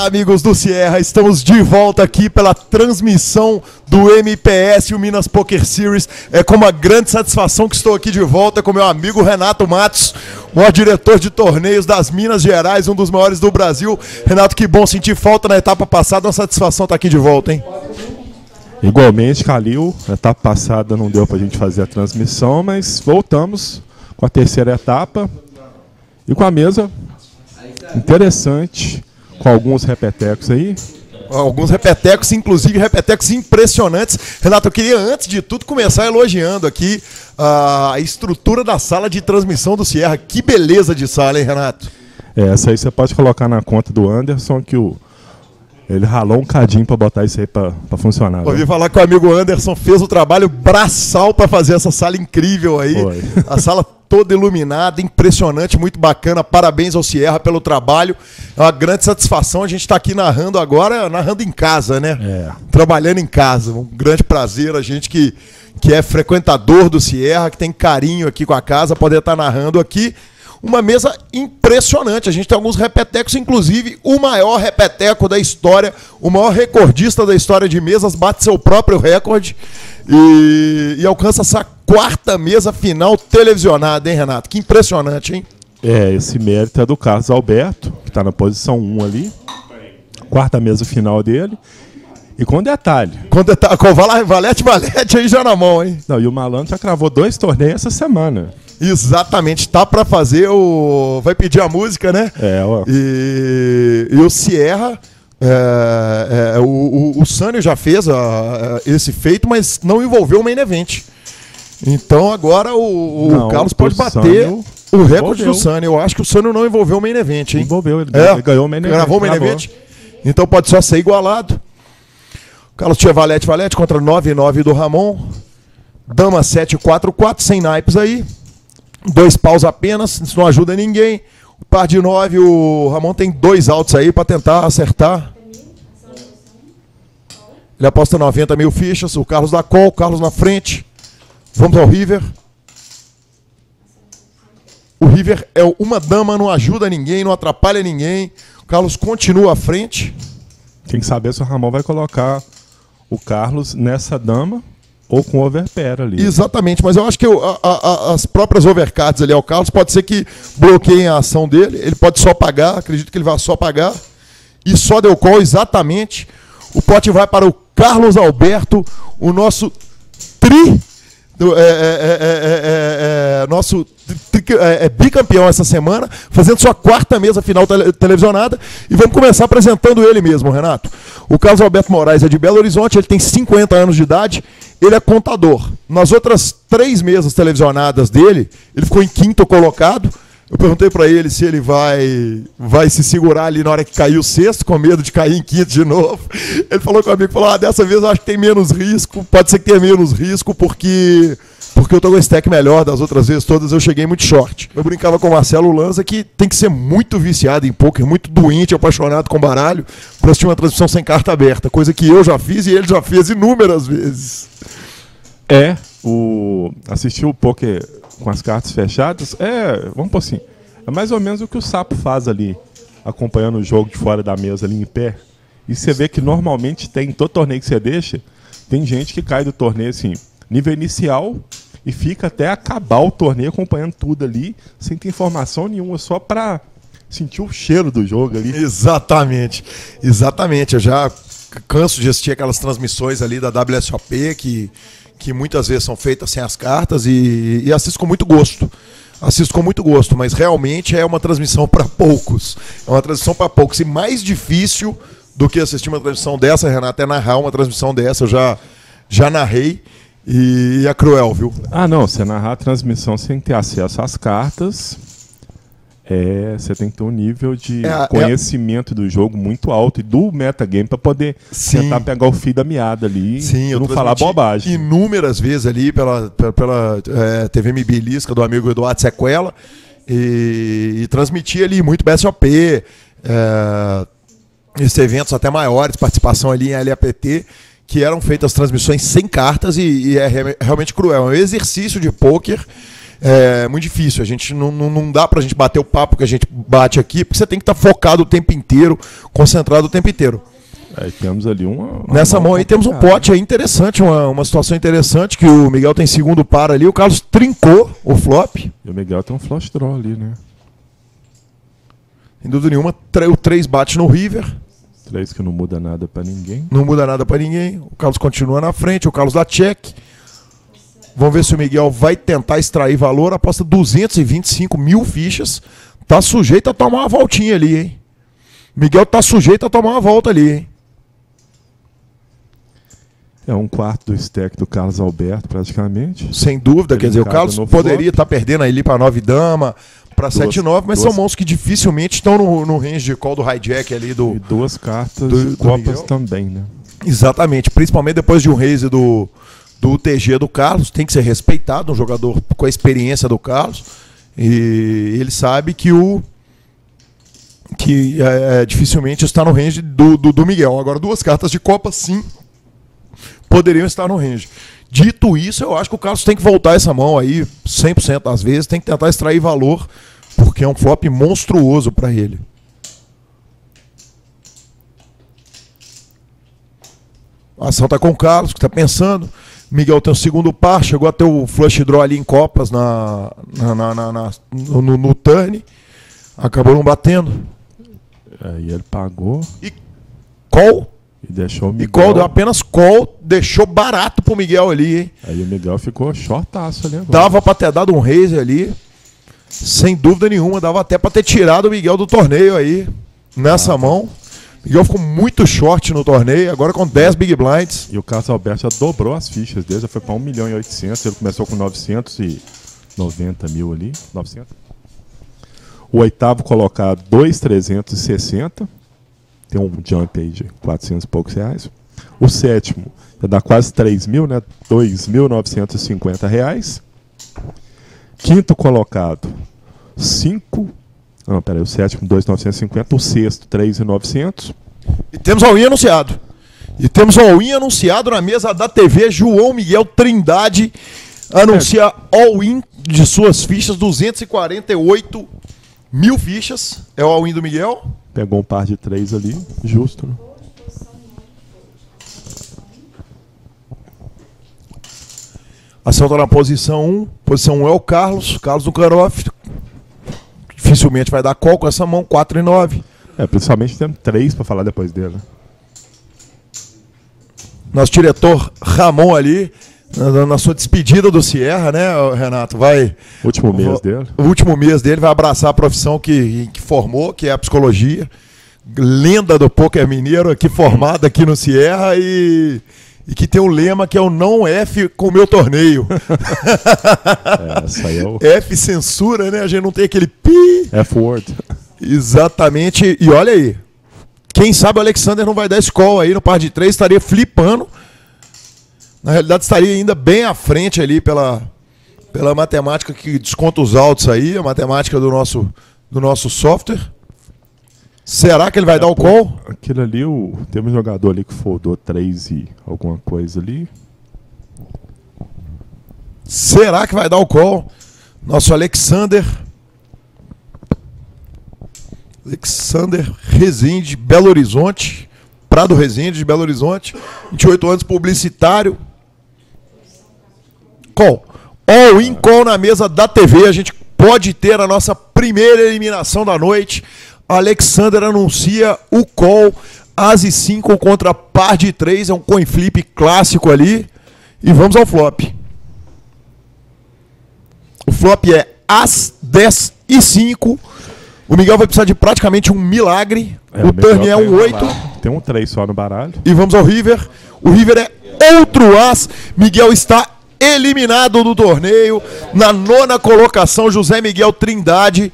Olá, amigos do Sierra, estamos de volta aqui pela transmissão do MPS, o Minas Poker Series. É com uma grande satisfação que estou aqui de volta com meu amigo Renato Matos, o maior diretor de torneios das Minas Gerais, um dos maiores do Brasil. Renato, que bom sentir falta na etapa passada, uma satisfação estar aqui de volta, hein? Igualmente, Calil, a etapa passada não deu pra gente fazer a transmissão, mas voltamos com a terceira etapa e com a mesa interessante, com alguns repetecos aí. Alguns repetecos, inclusive repetecos impressionantes. Renato, eu queria, antes de tudo, começar elogiando aqui a estrutura da sala de transmissão do Sierra. Que beleza de sala, hein, Renato? Essa aí você pode colocar na conta do Anderson, que ele ralou um cadinho para botar isso aí para funcionar. Ouvi falar que o amigo Anderson fez o trabalho braçal para fazer essa sala incrível aí. Foi. A sala toda iluminada, impressionante, muito bacana. Parabéns ao Sierra pelo trabalho. É uma grande satisfação a gente estar aqui narrando agora, narrando em casa, né? Trabalhando em casa. Um grande prazer, a gente que é frequentador do Sierra, que tem carinho aqui com a casa, poder estar narrando aqui. Uma mesa impressionante, a gente tem alguns repetecos, inclusive o maior repeteco da história, o maior recordista da história de mesas, bate seu próprio recorde e alcança essa quarta mesa final televisionada, hein, Renato? Que impressionante, hein? Esse mérito é do Carlos Alberto, que está na posição 1 ali, quarta mesa final dele. E com detalhe. Com o Valete aí já na mão, hein? Não, e o Malandro já cravou 2 torneios essa semana. Exatamente, tá para fazer vai pedir a música, né? Ó. E o Sierra, o Sânio já fez esse feito, mas não envolveu o main event. Então agora o Carlos pode bater o recorde do Sânio. Eu acho que o Sânio não envolveu o main event, hein? Envolveu, ele ganhou o main event. Gravou o main event. Então pode só ser igualado. O Carlos tinha valete contra 9-9 do Ramon. Dama 7-4-4, sem naipes aí. 2 paus apenas, isso não ajuda ninguém. O par de 9, o Ramon tem 2 altos aí para tentar acertar. Ele aposta 90 mil fichas. O Carlos dá call, o Carlos na frente. Vamos ao River. O River é uma dama, não ajuda ninguém, não atrapalha ninguém. O Carlos continua à frente. Tem que saber se o Ramon vai colocar o Carlos nessa dama ou com overpair ali. Exatamente, mas eu acho que as próprias overcards ali ao Carlos pode ser que bloqueiem a ação dele. Ele pode só pagar, acredito que ele vai só pagar. E só deu call exatamente. O pote vai para o Carlos Alberto, o nosso bicampeão essa semana, fazendo sua quarta mesa final televisionada. E vamos começar apresentando ele mesmo, Renato. O Carlos Alberto Moraes é de Belo Horizonte, ele tem 50 anos de idade, ele é contador. Nas outras 3 mesas televisionadas dele, ele ficou em 5º colocado. Eu perguntei para ele se ele vai se segurar ali na hora que cair o 6º, com medo de cair em 5º de novo. Ele falou comigo, dessa vez eu acho que tem menos risco, pode ser que tenha menos risco, porque eu tô com esse stack melhor. Das outras vezes todas eu cheguei muito short. Eu brincava com o Marcelo Lanza que tem que ser muito viciado em poker, muito doente, apaixonado com baralho, para assistir uma transmissão sem carta aberta, coisa que eu já fiz e ele já fez inúmeras vezes. Assistir o poker com as cartas fechadas vamos por assim, é mais ou menos o que o Sapo faz ali, acompanhando o jogo de fora da mesa ali em pé. E você vê que normalmente todo torneio que você deixa, tem gente que cai do torneio assim, nível inicial, e fica até acabar o torneio acompanhando tudo ali, sem ter informação nenhuma, só pra sentir o cheiro do jogo ali. Exatamente. Eu já canso de assistir aquelas transmissões ali da WSOP que muitas vezes são feitas sem as cartas e assisto com muito gosto. Mas realmente é uma transmissão para poucos. E mais difícil do que assistir uma transmissão dessa, Renato, é narrar uma transmissão dessa. Eu já narrei. E é cruel, viu? Não, você narrar a transmissão sem ter acesso às cartas, você tem que ter um nível de conhecimento do jogo muito alto e do metagame para poder tentar pegar o fio da meada ali e não falar bobagem. Inúmeras vezes ali pela TV Mibilisca do amigo Eduardo Sequela e transmitia ali muito BSOP, esses eventos até maiores, participação ali em LAPT, que eram feitas transmissões sem cartas e é realmente cruel. É um exercício de pôquer É muito difícil. A gente não dá pra gente bater o papo que a gente bate aqui, porque você tem que estar focado o tempo inteiro, concentrado o tempo inteiro. Aí temos ali Nessa mão aí temos um pote aí interessante, uma situação interessante, que o Miguel tem segundo par ali, o Carlos trincou o flop. E o Miguel tem um flush draw ali, né? Sem dúvida nenhuma, o 3 bate no river. 3 que não muda nada pra ninguém. Não muda nada pra ninguém. O Carlos continua na frente, o Carlos dá check. Vamos ver se o Miguel vai tentar extrair valor. Aposta 225 mil fichas. Tá sujeito a tomar uma voltinha ali, hein? Miguel tá sujeito a tomar uma volta ali, hein? É um quarto do stack do Carlos Alberto, praticamente. Sem dúvida, quer dizer, o Carlos poderia estar perdendo ali para 9 dama, para 7-9, mas são mãos que dificilmente estão no range de call do hijack ali do. E 2 cartas de copas também, né? Exatamente, principalmente depois de um raise do UTG do Carlos, tem que ser respeitado, um jogador com a experiência do Carlos. E ele sabe que dificilmente está no range do Miguel. Agora, 2 cartas de copa, sim, poderiam estar no range. Dito isso, eu acho que o Carlos tem que voltar essa mão aí 100% das vezes, tem que tentar extrair valor, porque é um flop monstruoso para ele. A ação está com o Carlos, que está pensando. Miguel tem o segundo par, chegou a ter o flush draw ali em copas no turn. Acabou não batendo. Aí ele pagou. E call. E deixou o Miguel. E call, deu apenas call, deixou barato pro Miguel ali, hein? Aí o Miguel ficou shortaço ali agora. Dava pra ter dado um raise ali. Sem dúvida nenhuma, dava até pra ter tirado o Miguel do torneio aí. Nessa mão. Miguel ficou muito short no torneio, agora com 10 big blinds. E o Carlos Alberto já dobrou as fichas dele, já foi pra 1.800.000. Ele começou com 990 mil ali. 900. O oitavo colocado, 2.360. Tem um jump aí de 400 e poucos reais. O sétimo já dá quase 3 mil, né? 2.950 reais. Quinto colocado, 5. Não, peraí, o sétimo, 2.950. O sexto, 3.900. E temos all-in anunciado. E temos all-in anunciado na mesa da TV. João Miguel Trindade anuncia all-in de suas fichas, 248 mil fichas. É o all-in do Miguel. Pegou um par de 3 ali, justo, né? Ação está na posição 1. Posição 1 é o Carlos. Carlos do cutoff. Dificilmente vai dar call com essa mão, 4 e 9. Principalmente tendo 3 para falar depois dele, né? Nosso diretor Ramon ali, na sua despedida do Sierra, né, Renato? Último mês dele. O último mês dele vai abraçar a profissão que formou, que é a psicologia. Lenda do poker mineiro, aqui formada aqui no Sierra e que tem um lema que é o não F com o meu torneio. Essa aí é o... F censura, né? A gente não tem aquele pi. F-word. Exatamente. E olha aí. Quem sabe o Alexander não vai dar call aí no par de 3, estaria flipando. Na realidade, estaria ainda bem à frente ali pela matemática que desconta os altos aí, a matemática do nosso software. Será que ele vai dar o call? Aquilo ali, teve um jogador ali que foldou 3 e alguma coisa ali. Será que vai dar o call? Nosso Alexander Rezende, Belo Horizonte. Prado Rezende, de Belo Horizonte. 28 anos, publicitário. Call. All-in call na mesa da TV. A gente pode ter a nossa primeira eliminação da noite. Alexander anuncia o call. As e 5 contra par de 3. É um coin flip clássico ali. E vamos ao flop. O flop é As, 10 e 5. O Miguel vai precisar de praticamente um milagre. O turn é um 8. Tem um 3 só no baralho. E vamos ao river. O river é outro as. Miguel está eliminado do torneio. Na 9ª colocação, José Miguel Trindade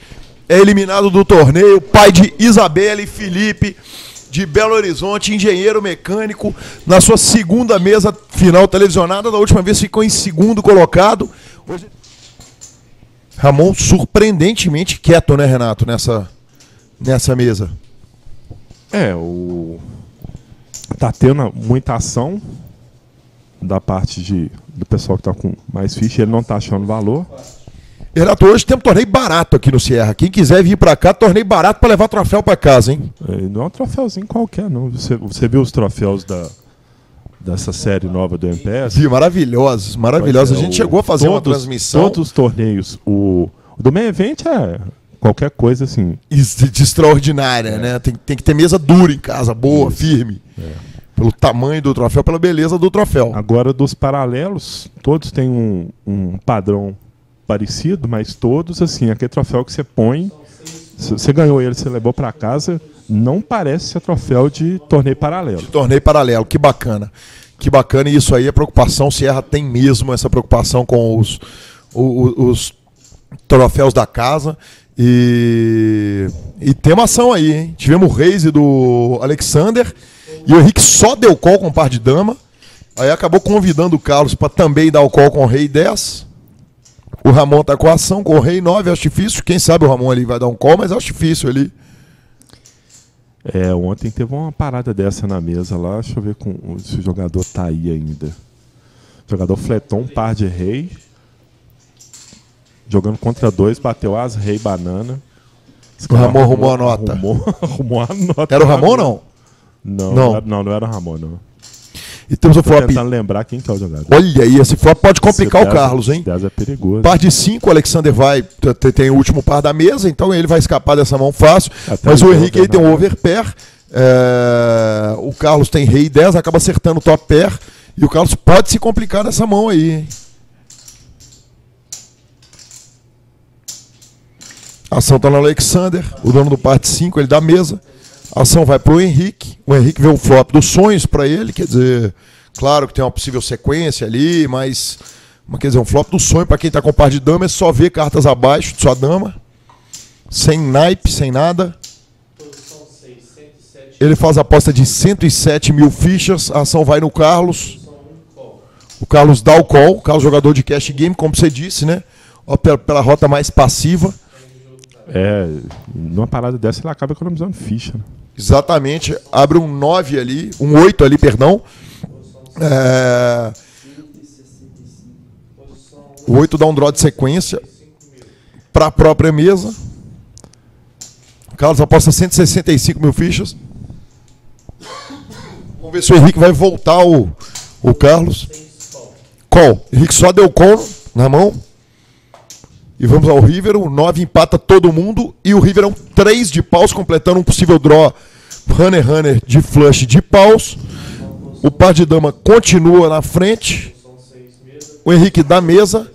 é eliminado do torneio. Pai de Isabela e Felipe, de Belo Horizonte, engenheiro mecânico. Na sua segunda mesa final televisionada. Da última vez ficou em segundo colocado. Hoje... Ramon surpreendentemente quieto, né, Renato, nessa mesa. Tá tendo muita ação da parte do pessoal que tá com mais ficha, ele não tá achando valor. Renato, hoje temos torneio barato aqui no Sierra. Quem quiser vir pra cá, torneio barato pra levar troféu pra casa, hein? Não é um troféuzinho qualquer, não. Você viu os troféus dessa série nova do MPS? Sim, maravilhosos, maravilhosos. A gente chegou a fazer uma transmissão. Todos os torneios. O do Main Event é qualquer coisa assim. De extraordinária, né? Tem que ter mesa dura em casa, boa, firme. Pelo tamanho do troféu, pela beleza do troféu. Agora, dos paralelos, todos têm um padrão parecido, mas todos, assim, aquele troféu que você põe, você ganhou ele, você levou para casa, não parece ser troféu de torneio paralelo. De torneio paralelo, que bacana. Que bacana, e isso aí é preocupação. Sierra tem mesmo essa preocupação com os troféus da casa. E tem uma ação aí, hein? Tivemos o raise do Alexander e o Henrique só deu call com o par de dama. Aí acabou convidando o Carlos para também dar o call com o rei 10. O Ramon tá com a ação, com o rei 9, acho difícil. Quem sabe o Ramon ali vai dar um call, mas acho difícil ali. Ontem teve uma parada dessa na mesa lá. Deixa eu ver se o jogador tá aí ainda. O jogador fletou um par de rei. Jogando contra 2, bateu as rei banana. O Ramon arrumou a nota. Arrumou a nota. Era o Ramon ou não? Não era o Ramon, não. E temos o flop. Tentando lembrar quem que é o jogador. Olha aí, esse flop pode complicar o Carlos, hein? 10 é perigoso. Par de 5, o Alexander tem o último par da mesa, então ele vai escapar dessa mão fácil. Mas o Henrique aí tem um overpair. O Carlos tem rei 10, acaba acertando o top pair. E o Carlos pode se complicar nessa mão aí, hein? A ação está no Alexander, o dono do par de 5, ele dá a mesa. A ação vai para o Henrique vê o flop dos sonhos para ele, quer dizer, claro que tem uma possível sequência ali, mas quer dizer, um flop do sonho para quem está com par de dama é só ver cartas abaixo de sua dama, sem naipe, sem nada. Ele faz a aposta de 107 mil fichas, a ação vai no Carlos. O Carlos dá o call, o Carlos jogador de cash game, como você disse, né? Pela rota mais passiva. Numa parada dessa ele acaba economizando ficha, né? Exatamente, abre um 9 ali, um 8 ali, perdão. O 8 dá um draw de sequência para a própria mesa. O Carlos aposta 165 mil fichas. Vamos ver se o Henrique vai voltar o Carlos. Call. Henrique só deu call na mão. E vamos ao River, o 9 empata todo mundo. E o River é um 3 de paus, completando um possível draw runner de flush de paus. O par de dama continua na frente. O Henrique dá mesa.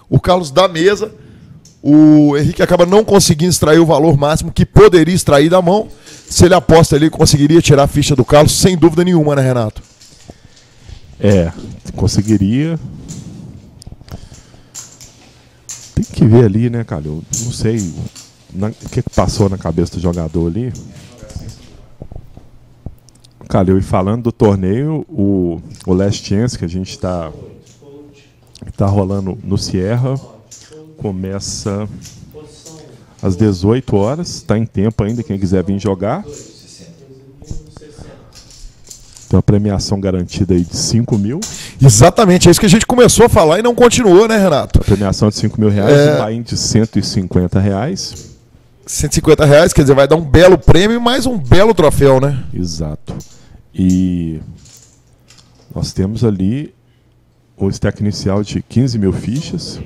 O Carlos dá mesa. O Henrique acaba não conseguindo extrair o valor máximo que poderia extrair da mão. Se ele aposta ali, ele conseguiria tirar a ficha do Carlos, sem dúvida nenhuma, né, Renato? Conseguiria. Tem que ver ali, né, cara? Eu não sei o que passou na cabeça do jogador ali. Calil, e falando do torneio, o Last Chance que a gente tá rolando no Sierra, começa às 18 horas, tá em tempo ainda, quem quiser vir jogar. Tem uma premiação garantida aí de 5 mil. Exatamente, é isso que a gente começou a falar e não continuou, né, Renato? A premiação de 5 mil reais, um buy-in de 150 reais. 150 reais, quer dizer, vai dar um belo prêmio e mais um belo troféu, né? Exato. E nós temos ali o stack inicial de 15 mil fichas.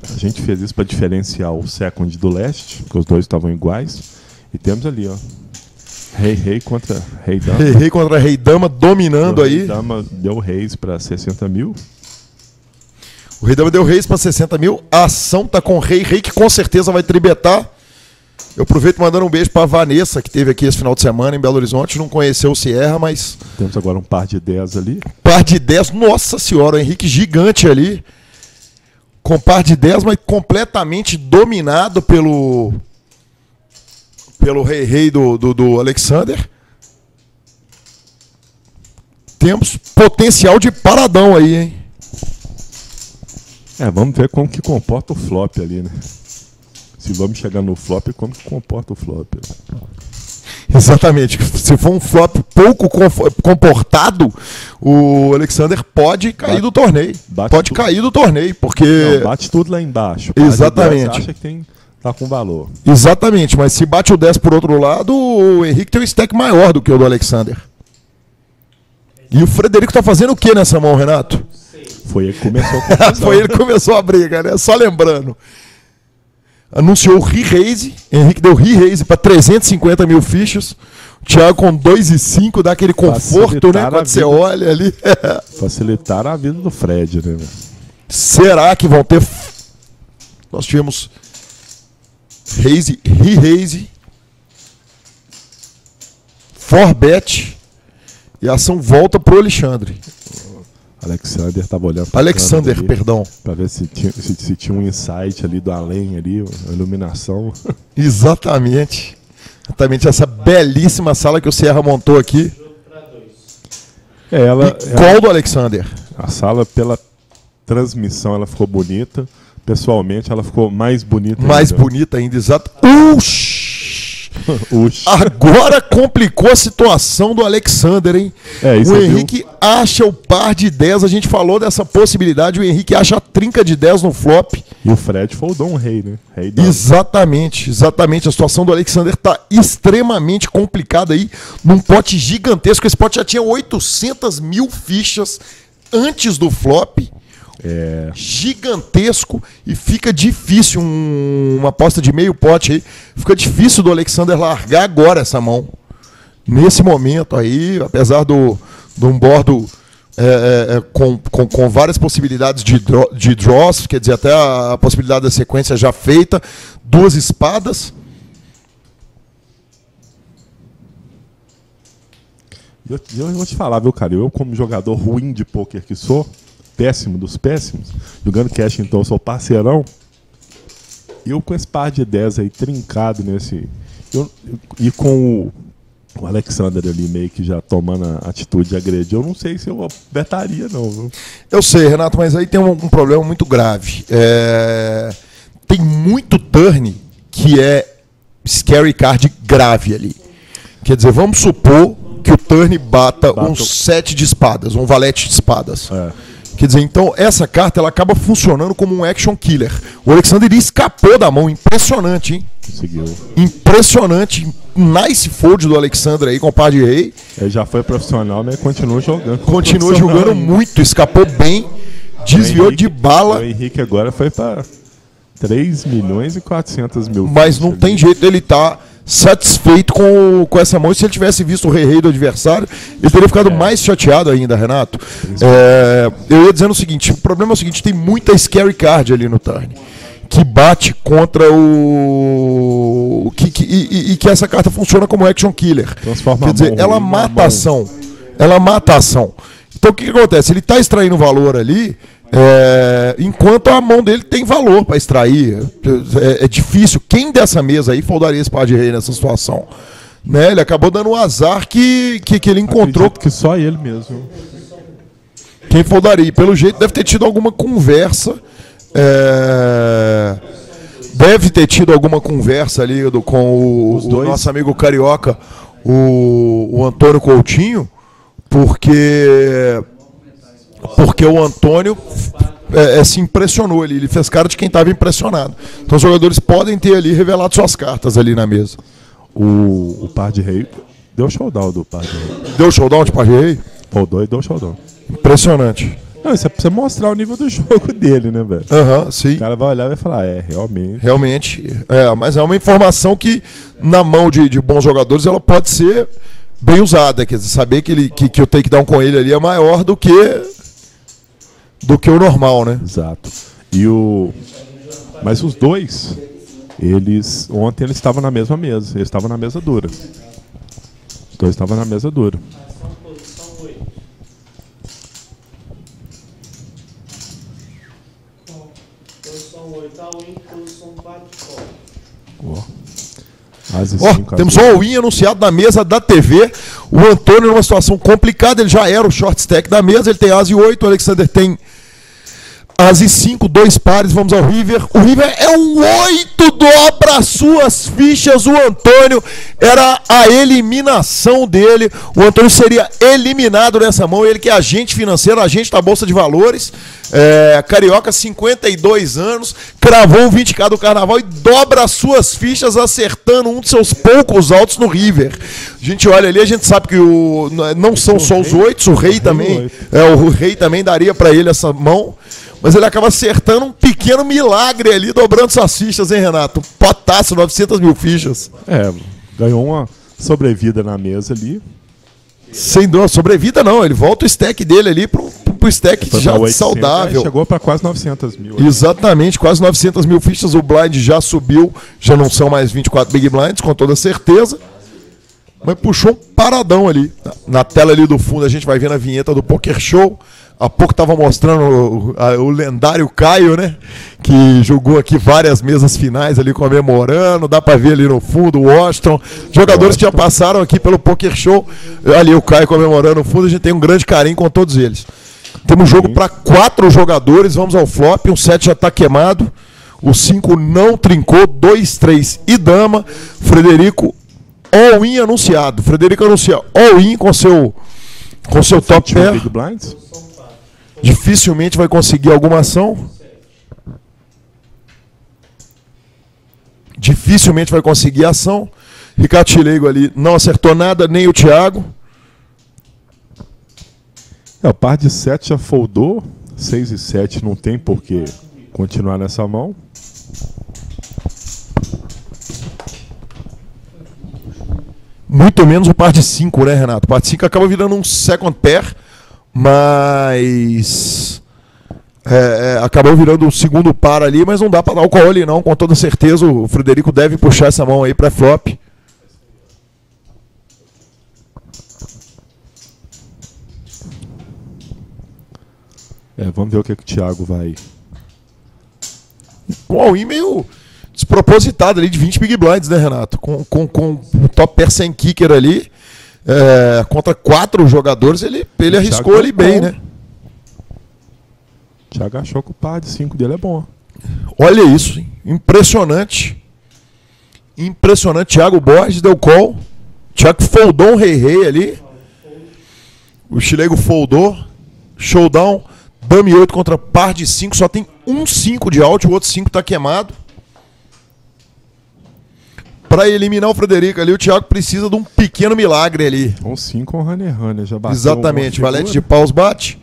A gente fez isso para diferenciar o second do leste, porque os dois estavam iguais. E temos ali, ó, rei contra rei dama. Rei contra rei dama, dominando aí. Rei dama deu reis para 60 mil. O rei dama deu reis para 60 mil. A ação tá com o rei que com certeza vai tribetar. Eu aproveito mandando um beijo para a Vanessa, que esteve aqui esse final de semana em Belo Horizonte. Não conheceu o Sierra, mas... Temos agora um par de 10 ali. Par de 10, nossa senhora, o Henrique gigante ali. Com par de 10, mas completamente dominado pelo rei do Alexander. Temos potencial de paradão aí, hein? Vamos ver como que comporta o flop ali, né? Se vamos chegar no flop, como que comporta o flop? Exatamente. Se for um flop pouco comportado, o Alexander pode cair do torneio. Pode cair do torneio, porque... Não, bate tudo lá embaixo. Exatamente. Acha que tá com valor. Exatamente, mas se bate o 10 por outro lado, o Henrique tem um stack maior do que o do Alexander. E o Frederico tá fazendo o que nessa mão, Renato? Foi ele que começou a confusão. Foi ele que começou a briga, né? Só lembrando. Anunciou o re-raise. Henrique deu re-raise para 350 mil fichas. O Thiago com 2,5 dá aquele conforto, né? Quando você olha ali. Facilitar a vida do Fred, né? Será que vão ter... Nós tivemos raise, re-raise, forbet e a ação volta pro Alexandre. Alexander estava olhando Alexander, perdão. Para ver se tinha um insight ali do além, ali, uma iluminação. Exatamente. Exatamente essa belíssima sala que o Sierra montou aqui. Qual do Alexander? A sala, pela transmissão, ela ficou bonita. Pessoalmente, ela ficou mais bonita mais ainda. Mais bonita ainda, exato. Agora complicou a situação do Alexander, hein? O Henrique acha o par de 10, a gente falou dessa possibilidade, o Henrique acha a trinca de 10 no flop. E o Fred foldou um rei, né? Rei exatamente. A situação do Alexander está extremamente complicada aí, num pote gigantesco. Esse pote já tinha 800 mil fichas antes do flop. Gigantesco, e fica difícil uma aposta de meio pote aí, fica difícil do Alexander largar agora essa mão nesse momento aí, apesar de um bordo com várias possibilidades de draws, quer dizer, até a possibilidade da sequência já feita, 2 espadas. Eu vou te falar, viu, cara, eu como jogador ruim de pôquer que sou, péssimo dos péssimos, jogando cash, então eu sou parceirão. Eu com esse par de 10 aí trincado nesse. E com o Alexander ali meio que já tomando a atitude de agredir, eu não sei se eu betaria, não, viu? Eu sei, Renato, mas aí tem um problema muito grave. Tem muito turn que é scary card grave ali. Quer dizer, vamos supor que o turn bata um 7 de espadas, um valete de espadas. Quer dizer, então essa carta ela acaba funcionando como um action killer. O Alexander escapou da mão, impressionante, hein? Conseguiu. Impressionante, nice fold do Alexander aí com o par de rei. Ele já foi profissional, mas continua jogando. Continua jogando muito, escapou bem, desviou de bala. O Henrique agora foi para 3 milhões e 400 mil. Mas não tem jeito, ele tá satisfeito com essa mão. E se ele tivesse visto o rei do adversário, ele teria ficado mais chateado ainda, Renato. Eu ia dizendo o seguinte, o problema é o seguinte, tem muita scary card ali no turn, que bate contra o... E que essa carta funciona como action killer. Quer dizer, ela mata a ação. Ela mata a ação. Então o que acontece? Ele está extraindo valor ali, enquanto a mão dele tem valor para extrair. É difícil. Quem dessa mesa aí foldaria esse par de rei nessa situação? Né? Ele acabou dando um azar que ele encontrou. Acredito que só ele mesmo. Quem foldaria? Pelo jeito deve ter tido alguma conversa. Deve ter tido alguma conversa ali com o nosso amigo carioca, o Antônio Coutinho, porque o Antônio se impressionou ali, ele fez cara de quem estava impressionado. Então os jogadores podem ter ali revelado suas cartas ali na mesa. O par de rei deu showdown do par de rei. Deu showdown de par de rei? Rodou e deu showdown. Impressionante. Não, isso é pra você mostrar o nível do jogo dele, né, velho? Sim. O cara vai olhar e vai falar, realmente. Realmente. Mas é uma informação que, na mão de bons jogadores, ela pode ser bem usada. Quer dizer, saber que o takedown com ele ali é maior do que o normal, né? Exato. Mas os dois, ontem eles estavam na mesma mesa. Eles estavam na mesa dura. Os dois estavam na mesa dura. Temos só o win anunciado na mesa da TV. O Antônio numa situação complicada, ele já era o short stack da mesa, ele tem as e 8, o Alexander tem As e 5, 2 pares, vamos ao River. O River é um 8, dobra suas fichas. O Antônio era a eliminação dele. O Antônio seria eliminado nessa mão. Ele que é agente financeiro, agente da Bolsa de Valores. Carioca, 52 anos. Cravou o 20k do Carnaval e dobra as suas fichas, acertando um dos seus poucos altos no River. A gente olha ali, a gente sabe que não são só os 8, o Rei também. O Rei também daria para ele essa mão. Mas ele acaba acertando um pequeno milagre ali, dobrando suas fichas, hein, Renato? Potássio, 900 mil fichas. Ganhou uma sobrevida na mesa ali. Sem dúvida, sobrevida não, ele volta o stack dele ali pro stack já 800, saudável. Chegou para quase 900 mil. Exatamente, quase 900 mil fichas, o blind já subiu, já não são mais 24 big blinds, com toda certeza. Mas puxou um paradão ali. Na tela ali do fundo a gente vai vendo a vinheta do Poker Show. Há pouco estava mostrando o lendário Caio, né? Que jogou aqui várias mesas finais ali comemorando. Dá para ver ali no fundo o Washington. Jogadores que já passaram aqui pelo Poker Show. Ali o Caio comemorando no fundo. A gente tem um grande carinho com todos eles. Temos jogo para 4 jogadores. Vamos ao flop. Um 7 já está queimado. O 5 não trincou. 2, 3 e dama. Frederico all-in anunciado. Frederico anuncia all-in com seu top pair. Big blinds? Dificilmente vai conseguir alguma ação. Dificilmente vai conseguir ação. Ricardo Chileigo ali não acertou nada, nem o Thiago. O par de 7 já foldou. 6 e 7 não tem por que continuar nessa mão. Muito menos o par de 5, né, Renato? O par de 5 acaba virando um second pair. Mas acabou virando o segundo par ali, mas não dá para dar o call ali não, com toda certeza o Frederico deve puxar essa mão aí para flop. Vamos ver o que o Thiago vai. Um all-in meio despropositado ali de 20 big blinds, né, Renato? Com o top pair sem kicker ali. Contra 4 jogadores, ele arriscou ali bem, né? O Thiago achou que o par de 5 dele é bom. Olha isso, hein? Impressionante. Impressionante. Thiago Borges deu call. Thiago foldou um rei ali. O Chileigo foldou. Showdown. Dame 8 contra par de 5. Só tem um 5 de out, o outro 5 tá queimado. Para eliminar o Frederico ali, o Thiago precisa de um pequeno milagre ali. Um 5 com Runner já bateu. Exatamente, valete de paus bate.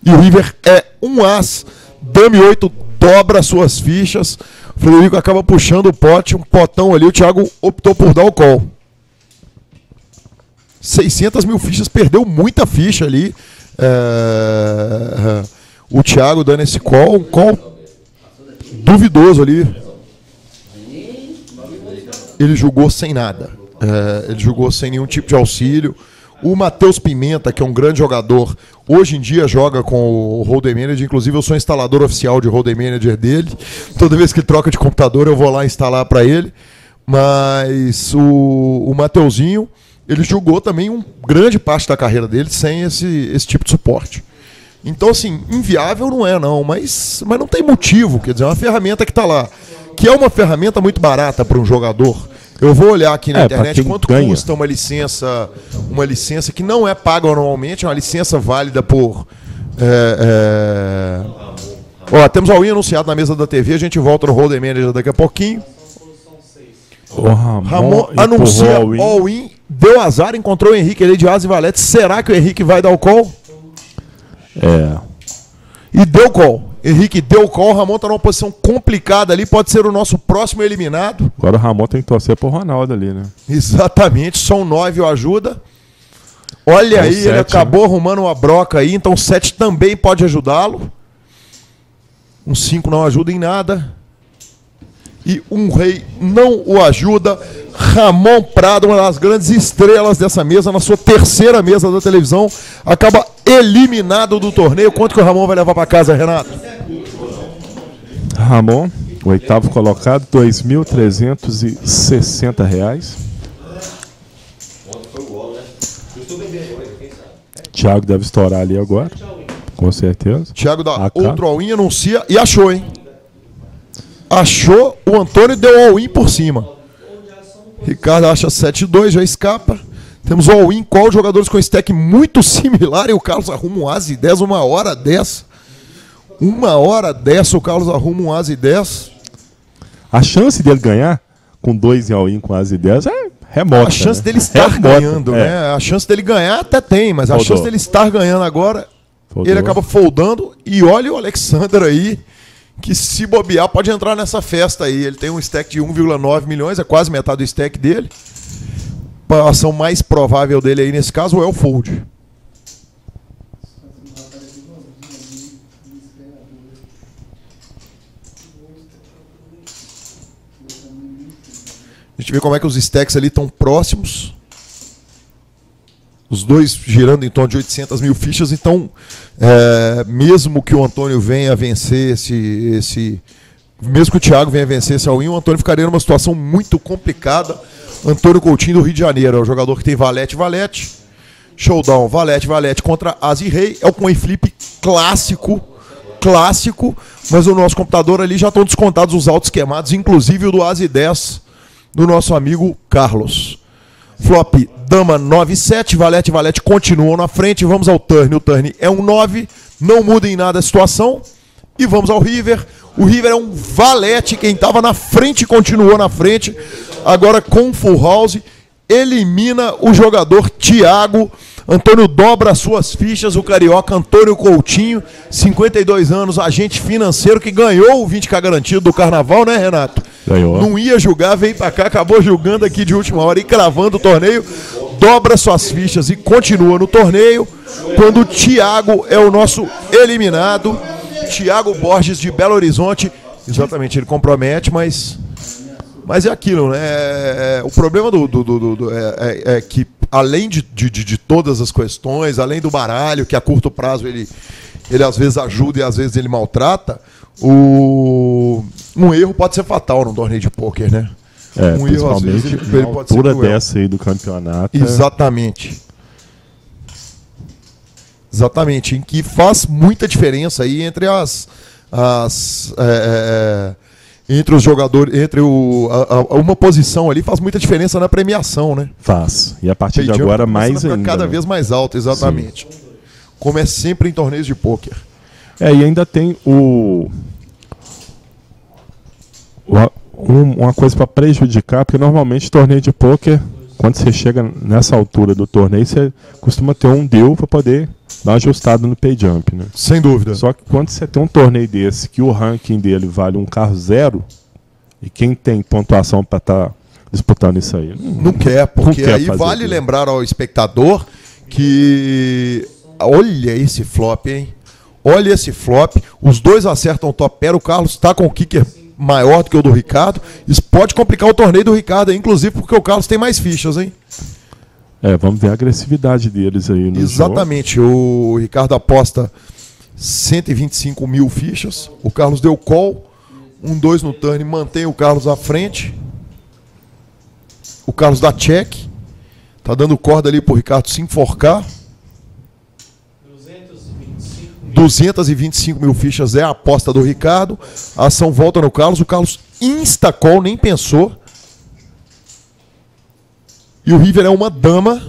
E o River é um as. Dame 8 dobra suas fichas. O Frederico acaba puxando o pote, um potão ali. O Thiago optou por dar o call. 600 mil fichas, perdeu muita ficha ali. O Thiago dando esse call, um call duvidoso ali. Ele jogou sem nada. Ele jogou sem nenhum tipo de auxílio. O Matheus Pimenta, que é um grande jogador, hoje em dia joga com o Hold'em Manager. Inclusive, eu sou instalador oficial de Hold'em Manager dele. Toda vez que ele troca de computador, eu vou lá instalar para ele. Mas o Mateuzinho, ele jogou também uma grande parte da carreira dele sem esse tipo de suporte. Então, assim, inviável não é, não. Mas não tem motivo. Quer dizer, é uma ferramenta que está lá. Que é uma ferramenta muito barata para um jogador. Eu vou olhar aqui na internet quanto custa uma licença que não é paga normalmente, é uma licença válida por... temos all-in anunciado na mesa da TV, a gente volta no Hold'em Manager daqui a pouquinho. O Ramon anuncia all-in, deu azar, encontrou o Henrique ali de asa e valete. Será que o Henrique vai dar o call? E deu call. Henrique deu call, o Ramon está numa posição complicada ali, pode ser o nosso próximo eliminado. Agora o Ramon tem que torcer pro Ronaldo ali, né? Exatamente, só um 9 o ajuda. Olha aí, 7, ele acabou arrumando uma broca aí, então o 7 também pode ajudá-lo. Um 5 não ajuda em nada. E um rei não o ajuda. Ramon Prado, uma das grandes estrelas dessa mesa, na sua terceira mesa da televisão, acaba eliminado do torneio. Quanto que o Ramon vai levar para casa, Renato? Ramon, o oitavo colocado, R$ 2.360. Thiago deve estourar ali agora. Com certeza. Thiago dá outro all-in, anuncia e achou, hein? Achou, o Antônio deu all-in por cima. Ricardo acha 7-2, já escapa. Temos all-in, qual jogadores com stack muito similar e o Carlos arruma um As e 10, 1h10. 1h10 o Carlos arruma um As e 10. A chance dele ganhar com 2 em all-in com As e 10 é remota. A chance né? dele estar remota, ganhando, né? A chance dele ganhar até tem, mas a chance dele estar ganhando agora, ele acaba foldando. E olha o Alexander aí, que se bobear pode entrar nessa festa aí. Ele tem um stack de 1,9 milhões, é quase metade do stack dele. A ação mais provável dele aí nesse caso é o fold. A gente vê como é que os stacks ali estão próximos. Os dois girando em torno de 800 mil fichas. Então, mesmo que o Antônio venha vencer mesmo que o Thiago venha vencer esse all-in, o Antônio ficaria numa situação muito complicada. Antônio Coutinho do Rio de Janeiro, é o jogador que tem valete, showdown, valete contra As e Rei. É o coin flip clássico, mas no nosso computador ali já estão descontados os altos queimados, inclusive o do As e 10 do nosso amigo Carlos. Flop, dama 9-7, valete continuam na frente. Vamos ao turn, o turn é um 9, não muda em nada a situação. E vamos ao river. O river é um valete, quem estava na frente continuou na frente. Agora com full house, elimina o jogador Thiago. Antônio dobra as suas fichas, o carioca Antônio Coutinho, 52 anos, agente financeiro que ganhou o 20k garantido do Carnaval, né, Renato? Ganhou. Não ia julgar, veio pra cá, acabou julgando aqui de última hora e cravando o torneio. Dobra suas fichas e continua no torneio. Quando o Thiago é o nosso eliminado. Thiago Borges de Belo Horizonte. Exatamente, ele compromete, mas é aquilo, né? O problema é que, além de todas as questões, além do baralho, que a curto prazo ele às vezes ajuda e às vezes ele maltrata, um erro pode ser fatal num torneio de pôquer, né? Um erro, às vezes, ele pode ser cruel. Dessa aí do campeonato. Exatamente. Exatamente, em que faz muita diferença aí entre entre os jogadores, uma posição ali faz muita diferença na premiação, né? Faz. E a partir de agora mais ainda. Cada vez mais alto, exatamente. Sim. Como é sempre em torneios de pôquer. E ainda tem uma coisa para prejudicar, porque normalmente torneio de pôquer, quando você chega nessa altura do torneio, você costuma ter um deal para poder dar uma ajustada no pay jump, né? Sem dúvida. Só que quando você tem um torneio desse, que o ranking dele vale um carro 0, e quem tem pontuação para estar disputando isso aí? Não quer, porque aí vale lembrar ao espectador que olha esse flop, hein? Olha esse flop. Os dois acertam o top pair. O Carlos está com o kicker maior do que o do Ricardo. Isso pode complicar o torneio do Ricardo, inclusive porque o Carlos tem mais fichas, hein? Vamos ver a agressividade deles aí no Exatamente. jogo. O Ricardo aposta 125 mil fichas. O Carlos deu call. 1-2 no turn, mantém o Carlos à frente. O Carlos dá check. Tá dando corda ali pro Ricardo se enforcar. 225 mil fichas é a aposta do Ricardo. A ação volta no Carlos. O Carlos insta-call, nem pensou. E o river é uma dama.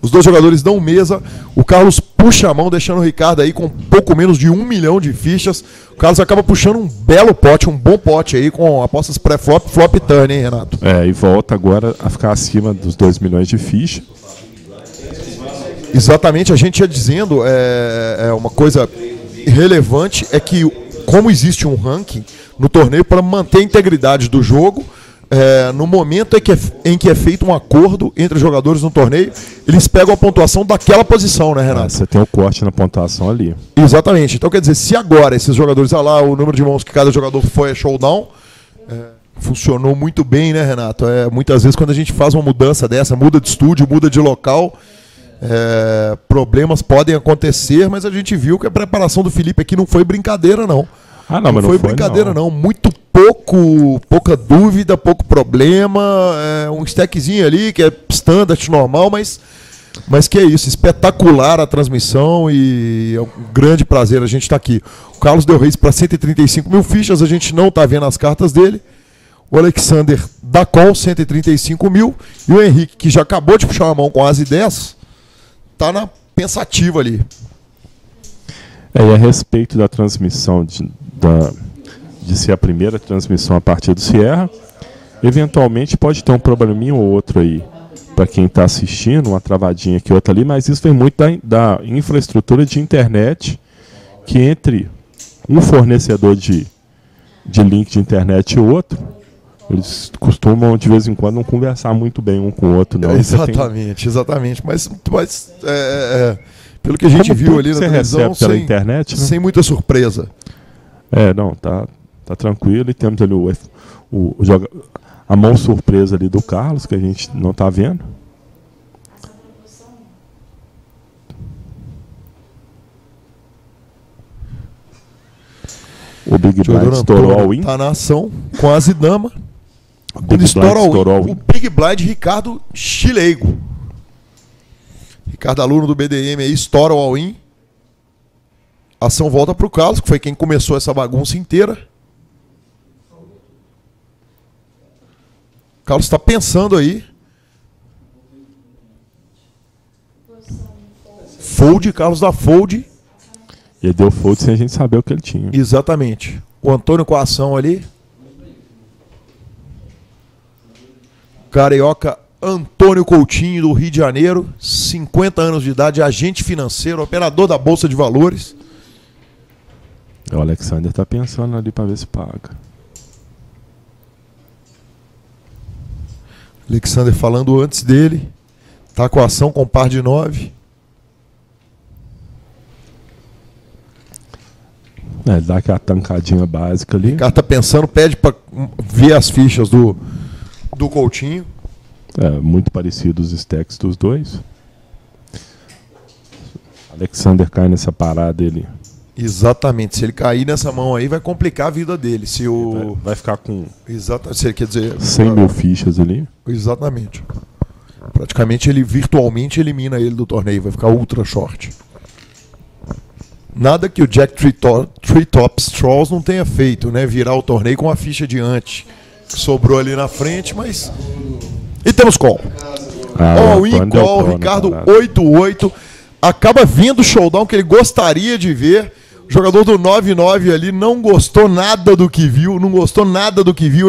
Os dois jogadores dão mesa. O Carlos puxa a mão, deixando o Ricardo aí com pouco menos de 1 milhão de fichas. O Carlos acaba puxando um belo pote, um bom pote aí, com apostas pré-flop, flop e turn, hein, Renato? E volta agora a ficar acima dos 2 milhões de fichas. Exatamente, a gente ia dizendo, uma coisa relevante, é que como existe um ranking no torneio para manter a integridade do jogo, no momento em que é feito um acordo entre os jogadores no torneio, eles pegam a pontuação daquela posição, né, Renato? Você tem o corte na pontuação ali. Exatamente. Então, quer dizer, se agora esses jogadores, lá, o número de mãos que cada jogador foi a showdown, funcionou muito bem, né, Renato? Muitas vezes quando a gente faz uma mudança dessa, muda de estúdio, muda de local, problemas podem acontecer, mas a gente viu que a preparação do Felipe aqui não foi brincadeira, não. Não foi brincadeira, não. Muito pouca dúvida, pouco problema. Um stackzinho ali que é standard, normal, mas Mas que é isso, espetacular a transmissão e é um grande prazer a gente estar aqui. O Carlos deu raise para 135 mil fichas, a gente não está vendo as cartas dele. O Alexander da call, 135 mil. E o Henrique, que já acabou de puxar a mão com ase 10, está na pensativa ali. E a respeito da transmissão, de ser a primeira transmissão a partir do Sierra, eventualmente pode ter um probleminha ou outro aí para quem está assistindo, uma travadinha aqui, outra ali, mas isso vem muito da infraestrutura de internet, que entre um fornecedor de link de internet e outro, eles costumam de vez em quando não conversar muito bem um com o outro. Não. Exatamente. Mas pelo que a gente viu ali na televisão, pela internet, né? Sem muita surpresa. Tá tranquilo. E temos ali a mão surpresa ali do Carlos, que a gente não está vendo. O Big Blind estourou all-in. Está na ação com a dama. Quando estoura all-in, o Big Blind Ricardo Chileigo. Ricardo, aluno do BDM, aí estoura o all-in. A ação volta para o Carlos, que foi quem começou essa bagunça inteira. O Carlos está pensando aí. Fold, Carlos da fold. E ele deu fold sem a gente saber o que ele tinha. Exatamente. O Antônio com a ação ali. Carioca Antônio Coutinho, do Rio de Janeiro. 50 anos de idade, agente financeiro, operador da Bolsa de Valores. O Alexander está pensando ali para ver se paga. Alexander falando antes dele. Tá com a ação com par de 9. Dá aquela tancadinha básica ali. O cara tá pensando, pede para ver as fichas do Coutinho. Muito parecidos os stacks dos dois. Alexander cai nessa parada ele. Exatamente. Se ele cair nessa mão aí, vai complicar a vida dele. Se vai ficar com. Exatamente. Quer dizer, 100 mil fichas ali. Exatamente. Praticamente ele virtualmente elimina ele do torneio. Vai ficar ultra short. Nada que o Jack Treetops Trolls não tenha feito, né? Virar o torneio com a ficha diante. Sobrou ali na frente, mas. E temos call. All-in call, Ricardo 8-8. Acaba vindo o showdown que ele gostaria de ver. O jogador do 9-9 ali não gostou nada do que viu.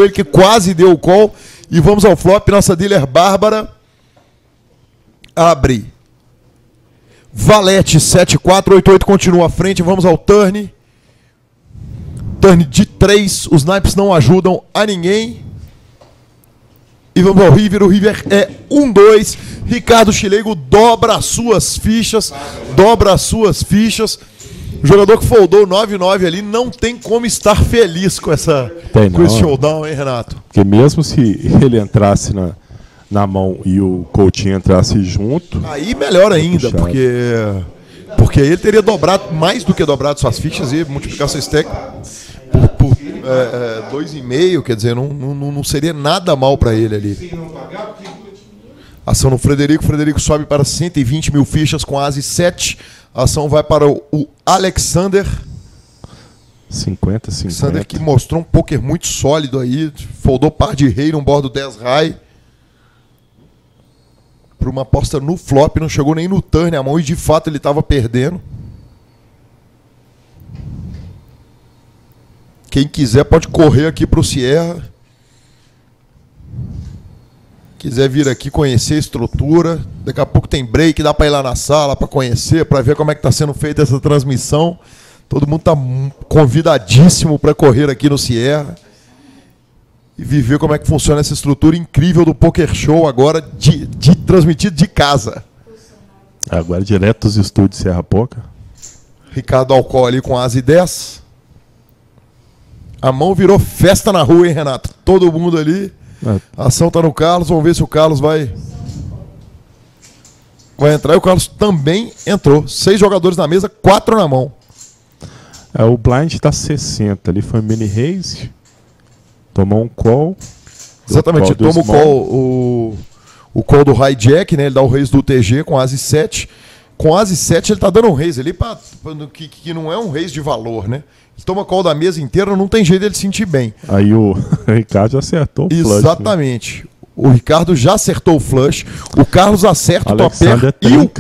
Ele que quase deu o call. E vamos ao flop. Nossa dealer Bárbara abre. Valete 7-4, 8-8 continua à frente. Vamos ao turn. Turn de 3. Os naipes não ajudam a ninguém. E vamos ao River. O River é 1-2. Ricardo Chileigo dobra as suas fichas. O jogador que foldou 9-9 ali não tem como estar feliz com esse showdown, hein, Renato? Porque mesmo se ele entrasse na mão e o Coutinho entrasse junto... Aí melhor ainda, porque ele teria dobrado, mais do que dobrado suas fichas e multiplicar seu stack por 2,5, quer dizer, não seria nada mal para ele ali. Ação no Frederico. Frederico sobe para 120 mil fichas com ase 7. A ação vai para o Alexander. 50. Alexander que mostrou um poker muito sólido aí. Foldou par de rei no bordo 10 high. Para uma aposta no flop. Não chegou nem no turn a mão. E de fato ele estava perdendo. Quem quiser pode correr aqui para o Sierra. Quiser vir aqui conhecer a estrutura, daqui a pouco tem break, dá para ir lá na sala para conhecer, para ver como é que está sendo feita essa transmissão. Todo mundo está convidadíssimo para correr aqui no Sierra e viver como é que funciona essa estrutura incrível do Poker Show agora transmitido de casa. Agora direto dos estúdios Sierra Poker. Ricardo Alcó ali com ase 10. A mão virou festa na rua, hein, Renato? Todo mundo ali. A ação tá no Carlos, vamos ver se o Carlos vai entrar. E o Carlos também entrou. 6 jogadores na mesa, 4 na mão. O blind tá 60. Ali foi mini raise. Tomou um call. Exatamente, toma o call. o call do hijack, né? Ele dá o raise do UTG com As 7. Com As 7 ele tá dando um raise ali que não é um raise de valor, né? Ele toma call da mesa inteira, não tem jeito dele se sentir bem. Aí o Ricardo já acertou o flush. Exatamente. Né? O Ricardo já acertou o flush. O Carlos acerta o top pair.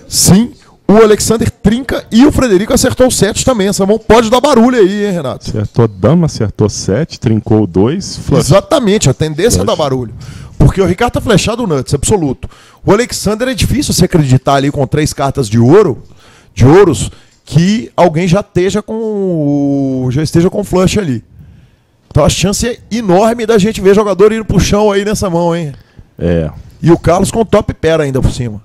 Sim. O Alexander trinca e o Frederico acertou o 7 também. Essa mão pode dar barulho aí, hein, Renato? Acertou dama, acertou 7, trincou o 2, flush. Exatamente, a tendência é dar barulho. Porque o Ricardo tá flechado o nuts, absoluto. O Alexander é difícil você acreditar ali com 3 cartas de ouros, que alguém já esteja com flush ali. Então a chance é enorme da gente ver jogador indo pro chão aí nessa mão, hein? É. E o Carlos com top pair ainda por cima.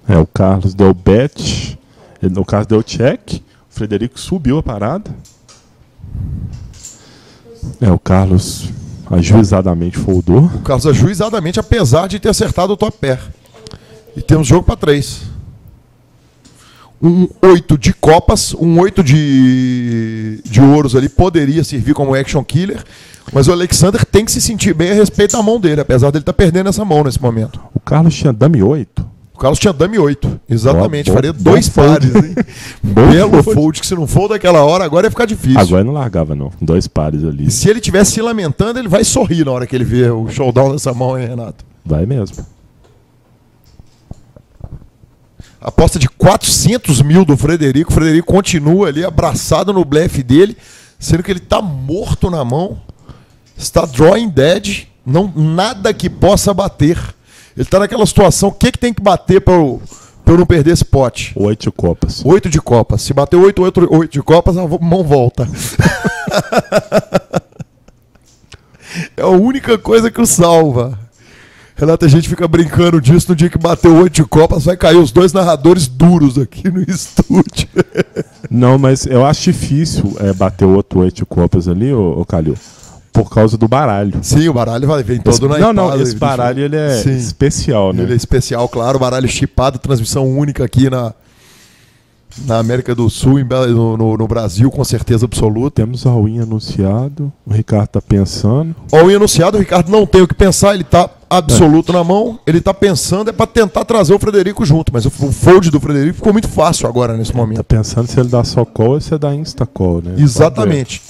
O Carlos deu bet, o Carlos deu check, o Frederico subiu a parada. O Carlos ajuizadamente foldou. O Carlos ajuizadamente, apesar de ter acertado o top pair. E temos jogo para 3. Um 8 de copas, um 8 de ouros ali poderia servir como action killer, mas o Alexander tem que se sentir bem a respeito da mão dele, apesar dele estar perdendo essa mão nesse momento. O Carlos tinha dame 8. O Carlos tinha dame 8, exatamente. Faria 2 pares, hein? Belo fold, que se não for daquela hora, agora ia ficar difícil. Agora não largava, não. 2 pares ali. E se ele estivesse se lamentando, ele vai sorrir na hora que ele vê o showdown dessa mão, hein, Renato? Vai mesmo. Aposta de 400 mil do Frederico. O Frederico continua ali abraçado no blefe dele, sendo que ele está morto na mão. Está drawing dead. Não, nada que possa bater. Ele está naquela situação, o que tem que bater para eu não perder esse pote? 8 de copas. 8 de copas. Se bater 8 de copas, a mão volta. É a única coisa que o salva. Renato, a gente fica brincando disso. No dia que bateu 8 de copas, vai cair os 2 narradores duros aqui no estúdio. Não, mas eu acho difícil bater outro 8 de copas ali, ô Calil. Por causa do baralho. Sim, o baralho vem todo na Não, esse baralho ele é especial, né? Ele é especial, claro. O baralho chipado, transmissão única aqui na América do Sul, no Brasil, com certeza absoluta. Temos all-in anunciado, o Ricardo tá pensando. All-in anunciado, o Ricardo não tem o que pensar, ele tá absoluto na mão. Ele tá pensando, para tentar trazer o Frederico junto, mas o fold do Frederico ficou muito fácil agora, nesse momento. Tá pensando se ele dá só call ou se ele dá insta-call, né? Exatamente.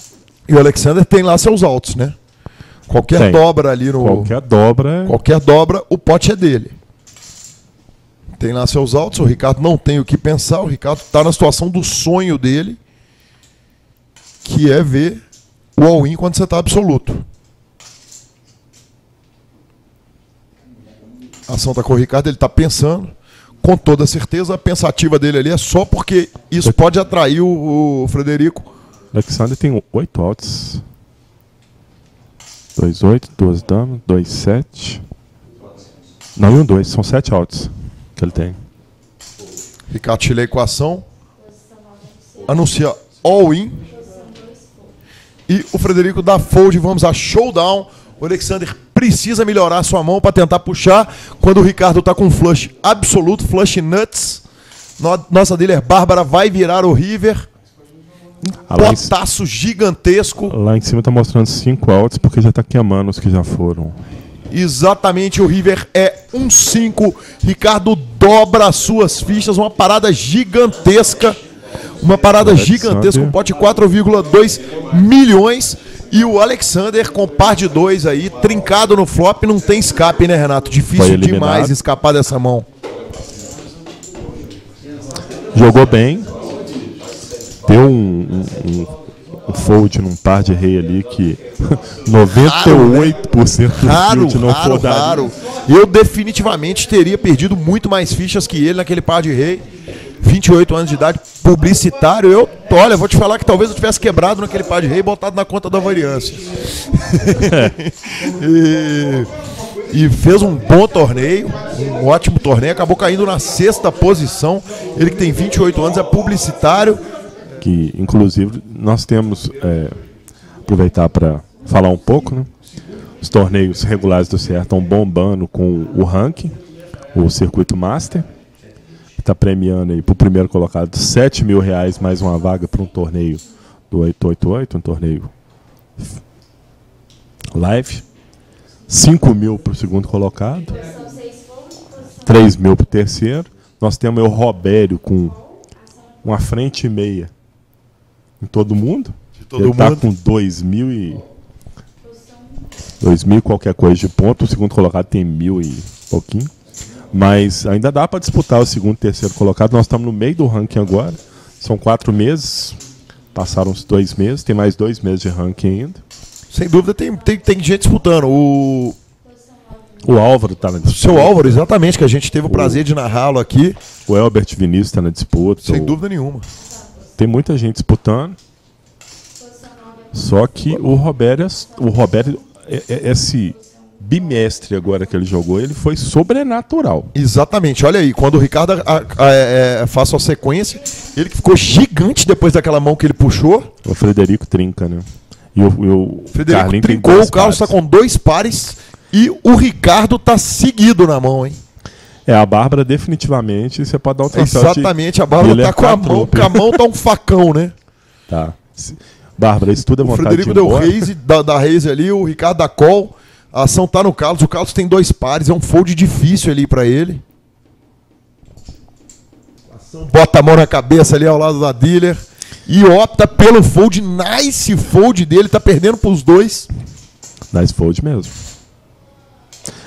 E o Alexander tem lá seus altos, né? Qualquer dobra ali no... Qualquer dobra, o pote é dele. Tem lá seus altos, o Ricardo não tem o que pensar, o Ricardo está na situação do sonho dele, que é ver o all-in quando você está absoluto. A ação está com o Ricardo, ele está pensando, com toda certeza, a pensativa dele ali é só porque isso pode atrair o Frederico. Alexander tem 8 altos. 2, 8, 2 damas, 2, 7. Não, e um 2, são 7 altos que ele tem. Ricardo tira a equação, anuncia all-in e o Frederico dá fold, vamos a showdown. O Alexander precisa melhorar sua mão para tentar puxar, quando o Ricardo está com flush absoluto, flush nuts. Nossa dealer Bárbara vai virar o river. Potaço gigantesco. Lá em cima tá mostrando 5 altos porque já tá queimando os que já foram. Exatamente, o river é 1-5. Ricardo dobra as suas fichas, uma parada gigantesca. Uma parada gigantesca, um pote de 4,2 milhões. E o Alexander com par de 2 aí, trincado no flop, não tem escape, né, Renato? Difícil demais escapar dessa mão. Jogou bem. Deu um fold num par de rei ali que 98% do field não for dado. Eu definitivamente teria perdido muito mais fichas que ele naquele par de rei. 28 anos de idade, publicitário. Olha, vou te falar que talvez eu tivesse quebrado naquele par de rei e botado na conta da variância. E fez um bom torneio, um ótimo torneio. Acabou caindo na 6ª posição. Ele que tem 28 anos, é publicitário. Que, inclusive, nós temos, aproveitar para falar um pouco, né? Os torneios regulares do CR estão bombando com o ranking, o circuito Master. está premiando aí para o primeiro colocado R$7.000 mais uma vaga para um torneio do 888, um torneio live. 5.000 para o segundo colocado. 3.000 para o terceiro. Nós temos o Robério com uma frente e meia em todo mundo. Ele está com 2.000 e qualquer coisa de ponto. O segundo colocado tem 1.000 e pouquinho. Mas ainda dá para disputar o segundo e terceiro colocado. Nós estamos no meio do ranking agora. São 4 meses. Passaram uns 2 meses. Tem mais 2 meses de ranking ainda. Sem dúvida tem gente disputando. O Álvaro está na disputa. O seu Álvaro, exatamente, que a gente teve o prazer de narrá-lo aqui. O Elbert Vinícius está na disputa. Sem dúvida nenhuma. Tem muita gente disputando. Só que o Robério, esse bimestre agora que ele jogou, ele foi sobrenatural. Exatamente. Olha aí, quando o Ricardo faz sua sequência, ele ficou gigante depois daquela mão que ele puxou. O Frederico trinca, né? E o Frederico trincou, o Carlos está com 2 pares e o Ricardo está seguido na mão, hein? A Bárbara definitivamente, você pode dar um troféu. Exatamente, a Bárbara está com a mão, porque a mão tá um facão, né? Tá. Bárbara, isso tudo é vontade. O Frederico deu raise, da raise ali, o Ricardo da call, a ação tá no Carlos, o Carlos tem 2 pares, é um fold difícil ali para ele. Bota a mão na cabeça ali ao lado da dealer. E opta pelo fold, nice fold dele, tá perdendo pros 2. Nice fold mesmo.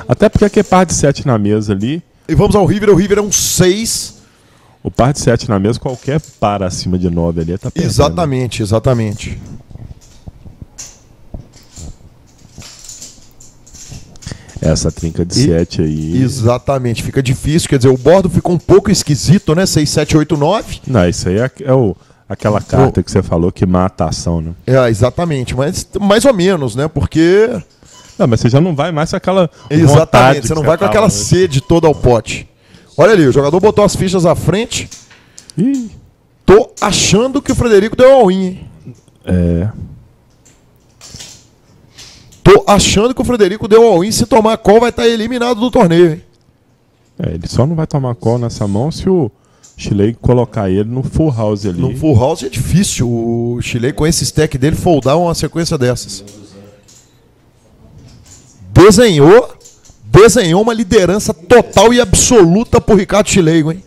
Até porque aqui é par de 7 na mesa ali. E vamos ao River, o River é um 6. O par de 7 na mesa, qualquer par acima de 9 ali tá perdendo. Exatamente, exatamente. Essa trinca de 7 aí. Exatamente, fica difícil, quer dizer, o bordo ficou um pouco esquisito, né? 6, 7, 8, 9. Não, isso aí é aquela carta que você falou que mata a ação, né? Exatamente, mas mais ou menos, né? Porque... Não, mas você já não vai mais com aquela exatamente, você não vai com aquela sede toda ao pote. Olha ali, o jogador botou as fichas à frente. Ih. Tô achando que o Frederico deu all-in, hein? Tô achando que o Frederico deu all-in. Se tomar call, vai estar eliminado do torneio, hein? Ele só não vai tomar call nessa mão se o Chile colocar ele no full house ali. No full house é difícil o Chile, com esse stack dele, foldar uma sequência dessas. Desenhou uma liderança total e absoluta pro Ricardo Chilego, hein?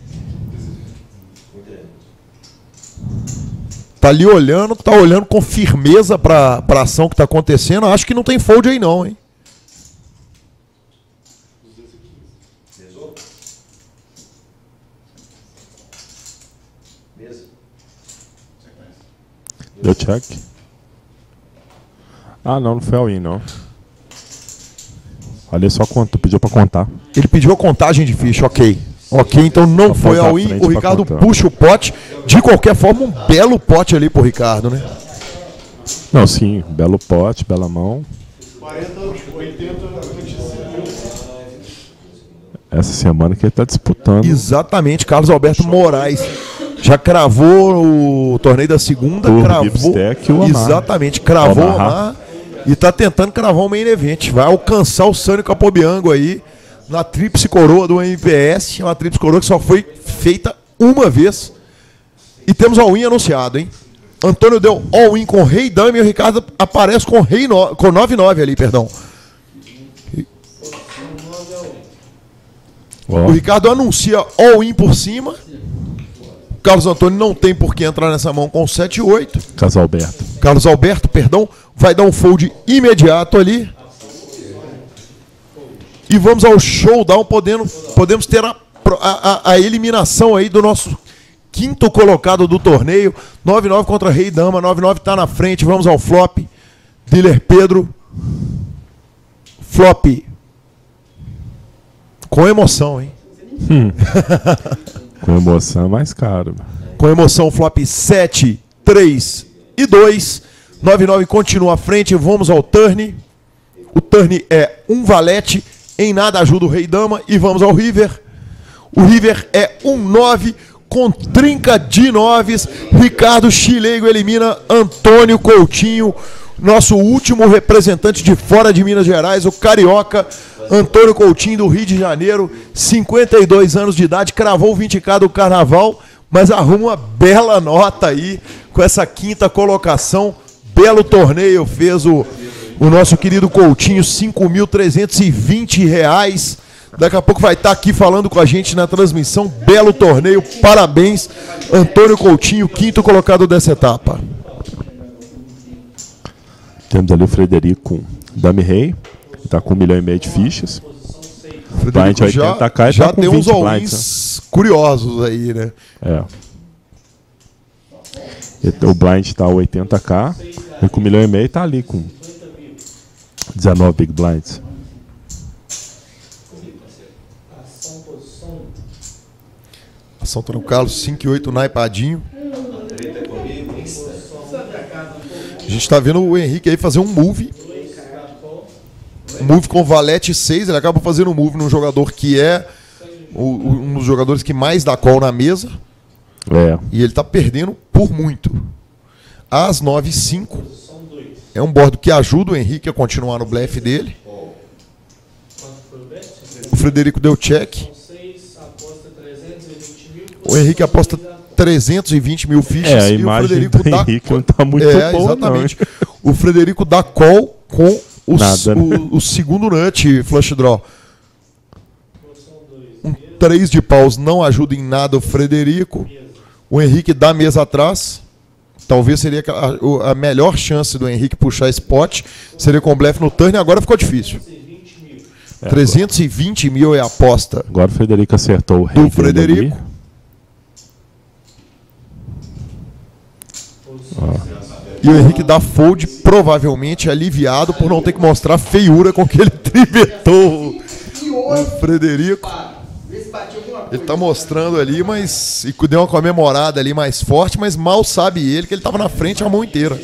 Tá ali olhando, com firmeza pra ação que tá acontecendo. Acho que não tem fold aí não, hein? Deu check. Não foi all-in, não. Olha só quanto, pediu pra contar. Ele pediu a contagem de ficha, ok. Ok, então não foi all-in. O Ricardo puxa o pote. De qualquer forma, um belo pote ali pro Ricardo, né? Não, sim, belo pote, bela mão. 40, 80, 25. Essa semana que ele tá disputando. Exatamente, Carlos Alberto Moraes. Já cravou o torneio da segunda, cravou. Exatamente, cravou o Amar. E tá tentando cravar o main event. Vai alcançar o Sânio Capobianco aí na tríplice coroa do MPS. Uma tríplice coroa que só foi feita uma vez. E temos all-in anunciado, hein? Antônio deu all-in com Rei Dama e o Ricardo aparece com Rei com 9-9 ali, perdão. O Ricardo anuncia all-in por cima. Carlos Antônio não tem por que entrar nessa mão com 7-8. Carlos Alberto, perdão, vai dar um fold imediato ali. E vamos ao showdown, podemos ter a eliminação aí do nosso quinto colocado do torneio. 9-9 contra Rei Dama, 9-9 tá na frente, vamos ao flop. Dealer Pedro. Flop. Com emoção, hein? Com emoção é mais caro. Com emoção, flop 7, 3 e 2. 9-9 continua à frente. Vamos ao turn. O turn é um valete. Em nada ajuda o Rei Dama. E vamos ao River. O River é 1-9 com trinca de noves. Ricardo Chilego elimina Antônio Coutinho. Nosso último representante de fora de Minas Gerais, o Carioca. Antônio Coutinho, do Rio de Janeiro, 52 anos de idade, cravou o 20K do Carnaval, mas arruma uma bela nota aí com essa quinta colocação. Belo torneio fez o nosso querido Coutinho, R$ 5.320. Daqui a pouco vai estar aqui falando com a gente na transmissão. Belo torneio, parabéns, Antônio Coutinho, quinto colocado dessa etapa. Temos ali o Frederico Dame Rei, está com 1,5 milhão de fichas. Blind 80K já tá com tem 20 uns all-ins curiosos aí, né? É. O blind está 80K, e com 1,5 milhão está ali com 19 big blinds. Ação Antônio Carlos, 5-8 naipadinho. A gente está vendo o Henrique aí fazer um move. Um move com valete 6. Ele acaba fazendo um move num jogador que é um dos jogadores que mais dá call na mesa. É. E ele está perdendo por muito. As 9-5. É um board que ajuda o Henrique a continuar no blefe dele. O Frederico deu check. O Henrique aposta 320 mil fichas. A imagem e o Frederico do dá... Henrique não está muito boa, exatamente. Não. O Frederico dá call com Nada, né? o segundo nut flush draw. Um 3 de paus não ajuda em nada o Frederico. O Henrique dá mesa atrás. Talvez seria a melhor chance do Henrique puxar spot. Seria com blefe no turn. Agora ficou difícil. 320 mil é a aposta. Agora o Frederico acertou o rei do Frederico. E o Henrique dá fold, provavelmente aliviado por não ter que mostrar a feiura com que ele tribetou o Frederico. Ele tá mostrando ali, mas e deu uma comemorada ali mais forte, mas mal sabe ele que ele tava na frente a mão inteira.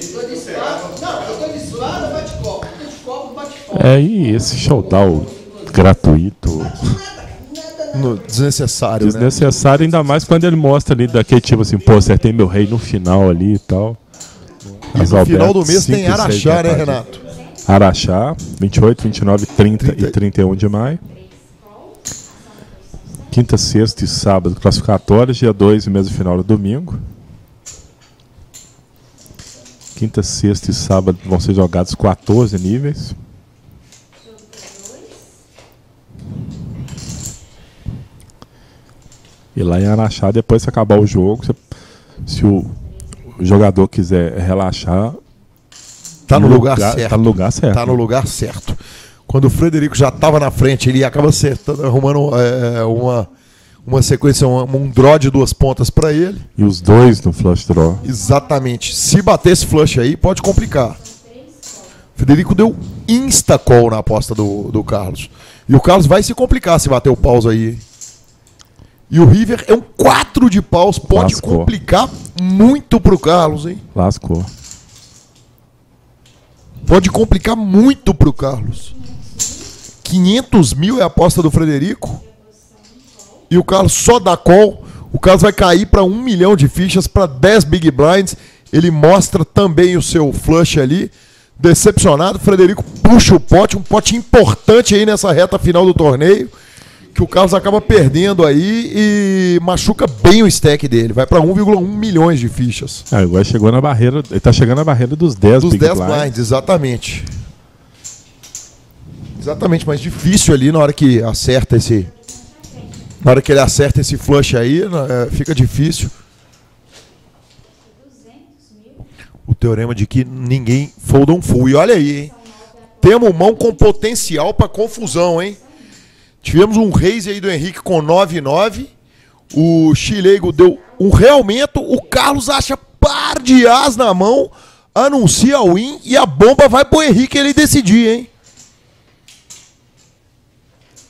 E esse showdown gratuito. Desnecessário, Desnecessário, ainda mais quando ele mostra ali daquele tipo assim, pô, acertei meu rei no final ali e tal. E no final do mês tem Araxá, né, Renato? Araxá, 28, 29, 30 e 31 de maio. Quinta, sexta e sábado classificatórios, dia 2 e mesmo final do domingo. Quinta, sexta e sábado vão ser jogados 14 níveis. E lá em Araxá, depois que acabar o jogo, se o jogador quiser relaxar, tá no lugar certo. Tá no lugar certo. Tá no lugar certo. Quando o Frederico já estava na frente, ele acaba acertando, arrumando uma sequência, um draw de duas pontas para ele. E os dois no flush draw. Exatamente. Se bater esse flush aí, pode complicar. O Frederico deu insta-call na aposta do Carlos. E o Carlos vai se complicar se bater o pause aí. E o River é um 4 de paus, pode Lascou. complicar muito pro Carlos, hein? Lascou. Pode complicar muito pro Carlos. 500 mil é a aposta do Frederico. E o Carlos só dá call. O Carlos vai cair para 1 milhão de fichas, para 10 big blinds. Ele mostra também o seu flush ali. Decepcionado, o Frederico puxa o pote. Um pote importante aí nessa reta final do torneio. Que o Carlos acaba perdendo aí e machuca bem o stack dele. Vai para 1,1 milhões de fichas. Agora chegou na barreira. Ele tá chegando na barreira dos 10 dos big 10 blinds, exatamente. Exatamente, mas difícil ali na hora que acerta esse. Na hora que ele acerta esse flush aí, fica difícil. O teorema de que ninguém folda um full. E olha aí, hein? Temos mão com potencial para confusão, hein? Tivemos um raise aí do Henrique com 9-9. O Chileigo deu um realmento. O Carlos acha par de as na mão. Anuncia o win. E a bomba vai pro Henrique ele decidir, hein?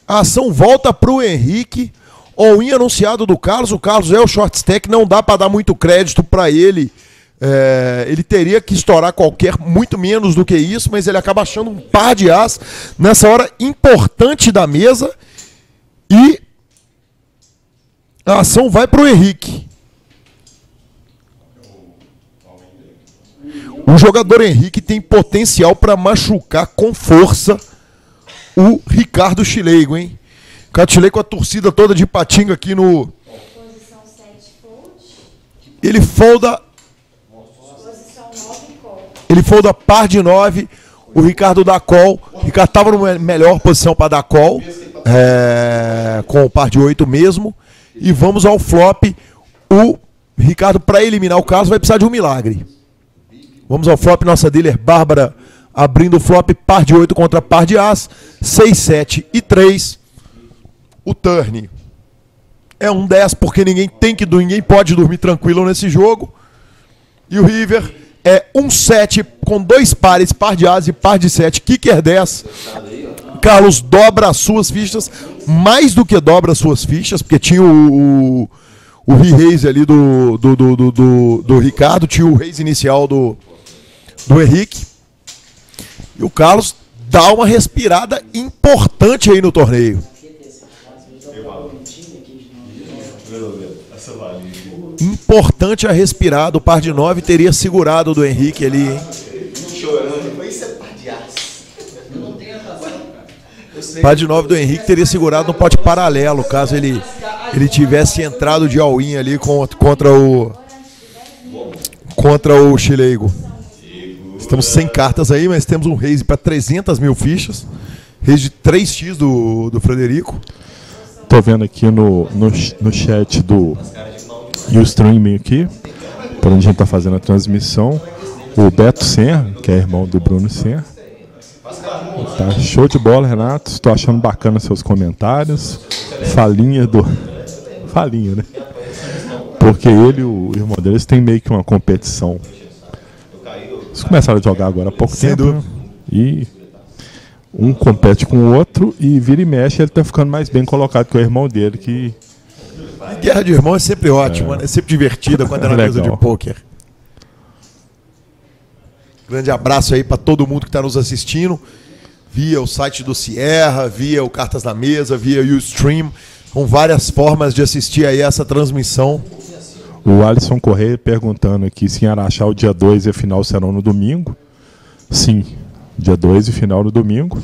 A ação volta pro Henrique. O win anunciado do Carlos. O Carlos é o short stack. Não dá para dar muito crédito para ele. Ele teria que estourar muito menos do que isso, mas ele acaba achando um par de as nessa hora importante da mesa e a ação vai para o Henrique. O jogador Henrique tem potencial para machucar com força o Ricardo Chileigo, hein? Ricardo Chileigo com a torcida toda de patinga aqui no... Posição 7, fold. Ele folda... Posição 9, call. Ele folda par de 9. O Ricardo dá call. O Ricardo estava numa melhor posição para dar call. Com o par de 8 mesmo. E vamos ao flop. O Ricardo, para eliminar o caso, vai precisar de um milagre. Vamos ao flop. Nossa dealer Bárbara abrindo o flop. Par de 8 contra par de as. 6, 7 e 3. O turn é um 10, porque ninguém pode dormir tranquilo nesse jogo. E o river é um 7 com 2 pares, par de as e par de 7, kicker 10. Carlos dobra as suas fichas, mais do que dobra as suas fichas, porque tinha o re-raise ali do Ricardo, tinha o raise inicial do Henrique. E o Carlos dá uma respirada importante aí no torneio. Importante a respirada. O par de 9 teria segurado do Henrique ali, hein? Isso é par de as. Par de 9 do Henrique teria segurado no pote paralelo, caso ele tivesse entrado de all-in ali contra o Chileigo. Estamos sem cartas aí, mas temos um raise para 300 mil fichas. Raise de 3x do Frederico. Tô vendo aqui no chat do Ustream aqui, por onde a gente tá fazendo a transmissão, o Beto Senra, que é irmão do Bruno Senra. Tá show de bola, Renato. Estou achando bacana seus comentários. Falinha, né? Porque ele e o irmão deles têm meio que uma competição. Eles começaram a jogar agora há pouco tempo, né? E um compete com o outro e vira e mexe, ele tá ficando mais bem colocado que o irmão dele, que... Guerra de irmão é sempre ótimo, é sempre divertida quando é na mesa de pôquer. Grande abraço aí para todo mundo que está nos assistindo, via o site do Sierra, via o Cartas na Mesa, via o Ustream, com várias formas de assistir aí essa transmissão. O Alisson Correia perguntando aqui se em Araxá o dia 2 e a final serão no domingo. Sim, dia 2 e final no domingo.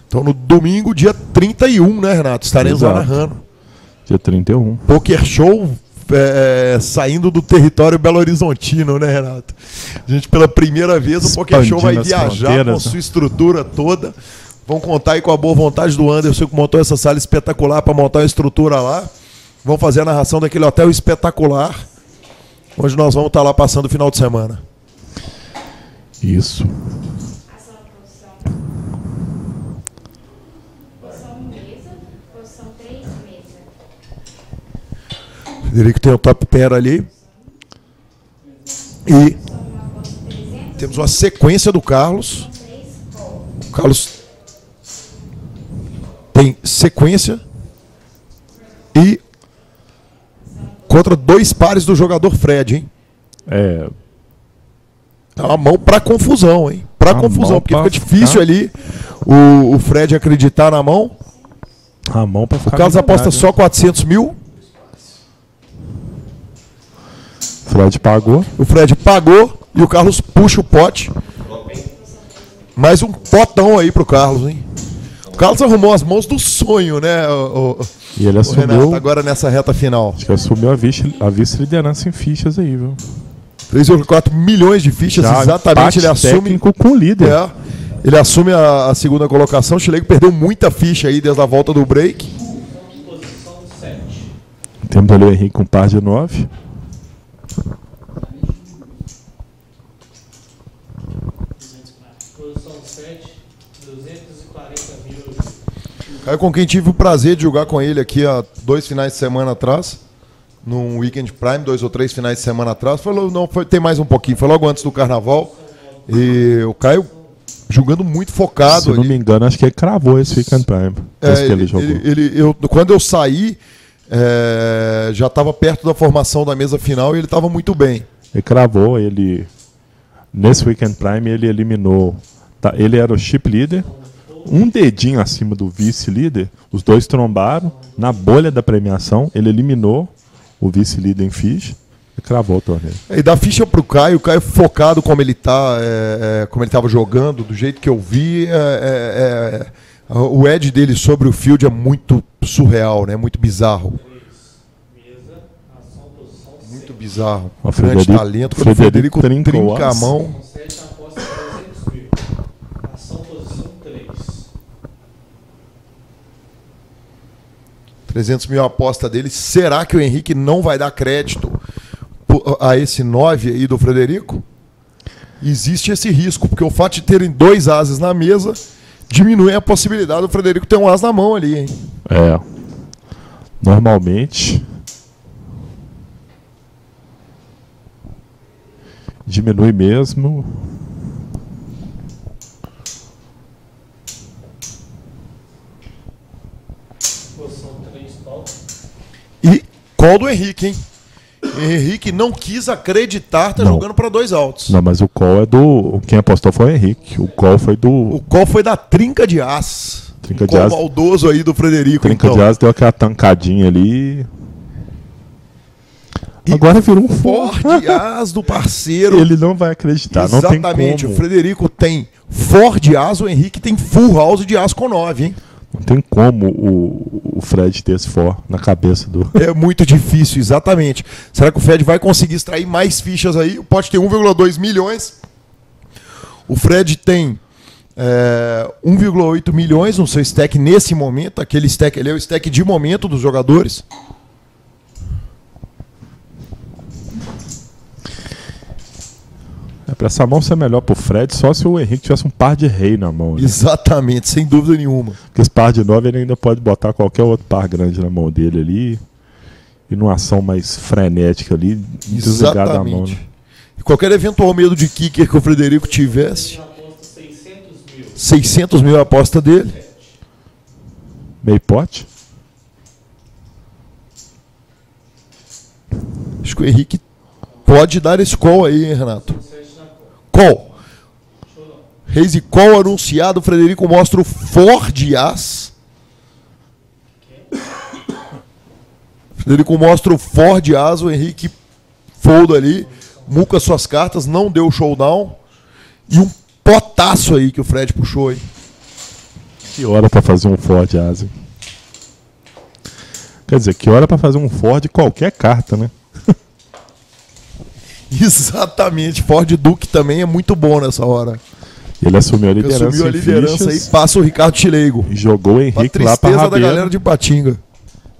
Então no domingo, dia 31, né, Renato? Estaremos lá narrando. Dia 31. Poker Show saindo do território belo-horizontino, né, Renato? A gente, pela primeira vez, o Poker Show vai viajar com sua estrutura toda. Vão contar aí com a boa vontade do Anderson, que montou essa sala espetacular para montar uma estrutura lá. Vão fazer a narração daquele hotel espetacular, onde nós vamos estar lá passando o final de semana. Isso. Posição 3, mesa. Frederico tem o top pair ali. E temos uma sequência do Carlos. O Carlos tem sequência e contra 2 pares do jogador Fred, hein? É uma mão pra confusão, hein? Pra confusão, porque fica difícil ali o Fred acreditar na mão. A mão pra ficar. O Carlos aposta só 400 mil. Fred pagou. O Fred pagou e o Carlos puxa o pote. Mais um potão aí pro Carlos, hein? O Carlos arrumou as mãos do sonho, né? E ele assumiu. Renato, agora nessa reta final. Acho que assumiu a vice-liderança em fichas aí, viu? 3,4 milhões de fichas, já exatamente. Ele assume. Técnico com o líder. Ele assume a segunda colocação. O Chileigo perdeu muita ficha aí desde a volta do break. Temos ali o Henrique com par de 9. Posição 7, 240 mil. Caiu com quem tive o prazer de jogar com ele aqui há 2 finais de semana atrás. Num Weekend Prime, 2 ou 3 finais de semana atrás. Tem mais um pouquinho. Foi logo antes do Carnaval. E o Caio jogando muito focado. Se eu não me engano, acho que ele cravou esse Weekend Prime. Que ele jogou. Quando eu saí, já estava perto da formação da mesa final e ele estava muito bem. Ele cravou, nesse Weekend Prime ele eliminou. Ele era o chip leader, um dedinho acima do vice-líder, os dois trombaram. Na bolha da premiação, ele eliminou o vice-líder em ficha. cravou o torneio. E dá ficha pro Caio, o Caio focado como ele tá, como ele tava jogando, do jeito que eu vi, o edge dele sobre o field é muito surreal, né? Muito bizarro. Mesa, ação, posição, Muito bizarro. O Grande Frederico- talento. Quando o Frederico Frederico trinca o trinca a as. mão. Com 7 aposta 300 mil. Ação, posição 3. 300 mil a aposta dele. Será que o Henrique não vai dar crédito a esse 9 aí do Frederico? Existe esse risco, porque o fato de terem 2 ases na mesa diminui a possibilidade do Frederico ter um as na mão ali, hein? É. Normalmente diminui mesmo. Posição 3, call. E call do Henrique, hein? Henrique não quis acreditar tá Não. jogando para 2 altos. Não, mas o call é do. Quem apostou foi o Henrique. O call foi do. O call foi da trinca de as. Trinca de Call as. maldoso aí do Frederico, Trinca então. de asa deu aquela tancadinha ali. E Agora virou um Ford as do parceiro. Ele não vai acreditar. Exatamente. Não tem como. O Frederico tem Ford as, o Henrique tem full house de as com 9, hein? Não tem como o Fred ter esse for na cabeça do. É muito difícil, exatamente. Será que o Fred vai conseguir extrair mais fichas aí? O pote tem 1,2 milhões. O Fred tem 1,8 milhões no seu stack nesse momento. Aquele stack, ele é o stack de momento dos jogadores. Pra essa mão ser melhor pro Fred, só se o Henrique tivesse um par de rei na mão. Né? Exatamente, sem dúvida nenhuma. Porque esse par de 9 ele ainda pode botar qualquer outro par grande na mão dele ali. E numa ação mais frenética ali, desligar da mão. Né? Exatamente. E qualquer eventual medo de kicker que o Frederico tivesse, Aposta 600 mil. 600 mil é a aposta dele. Meio pote? Acho que o Henrique pode dar esse call aí, hein, Renato? 7 na call. Call. Raise call anunciado. O Frederico mostra o Ford as. Frederico mostra o Ford as. O Henrique folda ali. Muca suas cartas. Não deu showdown. E um potaço aí que o Fred puxou aí. Que hora pra fazer um Ford Asa? Quer dizer, que hora pra fazer um Ford qualquer carta, né? Exatamente. Ford Duke também é muito bom nessa hora. Ele assumiu a liderança, Assumiu a liderança aí. Passa o Ricardo Chileigo. E jogou o Henrique Pra lá pra tristeza da rabeira. galera de Patinga.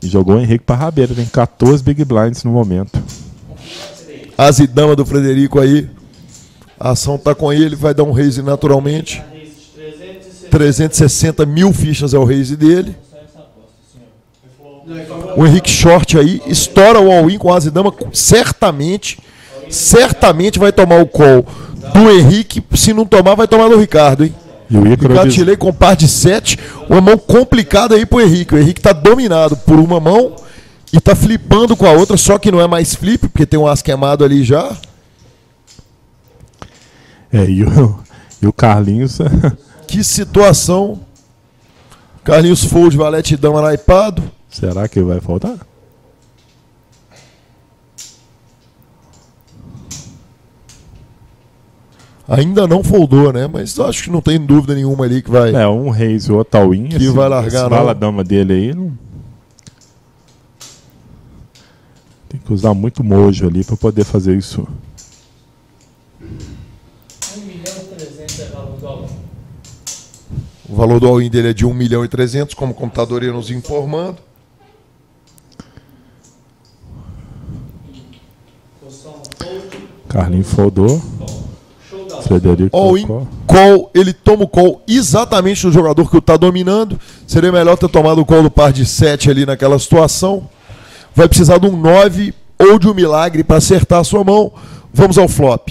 E jogou o Henrique pra rabeira. Tem 14 Big Blinds no momento. As e dama do Frederico aí. A ação tá com ele. Vai dar um raise naturalmente. A raise de 360. 360 mil fichas é o raise dele. Essa aposta, senhor. O Henrique Short aí estoura o all-in com as e dama. Certamente vai tomar o call do Henrique. Se não tomar, vai tomar do Ricardo, hein? E o Ícaro Ricardo Chilei com par de 7. Uma mão complicada aí pro Henrique. O Henrique tá dominado por uma mão e tá flipando com a outra, só que não é mais flip, porque tem um as queimado ali já. E o Carlinhos. Que situação. Carlinhos Fold, valete e dama naipado. Será que vai faltar? Ainda não foldou, né? Mas eu acho que não tem dúvida nenhuma ali que vai. É, um Reis e o outro all-in. Que vai largar, não. A dama dele aí. Não... Tem que usar muito mojo ali pra poder fazer isso. 1.300.000 é valor do all-in. O valor do all-in dele é de 1.300.000, como o computador ia nos informando. Posição fold. Carlinhos foldou. Showdown. Frederico All-in, colocou. call, ele toma o call exatamente do jogador que está dominando. Seria melhor ter tomado o call do par de 7 ali naquela situação. Vai precisar de um 9 ou de um milagre para acertar a sua mão. Vamos ao flop.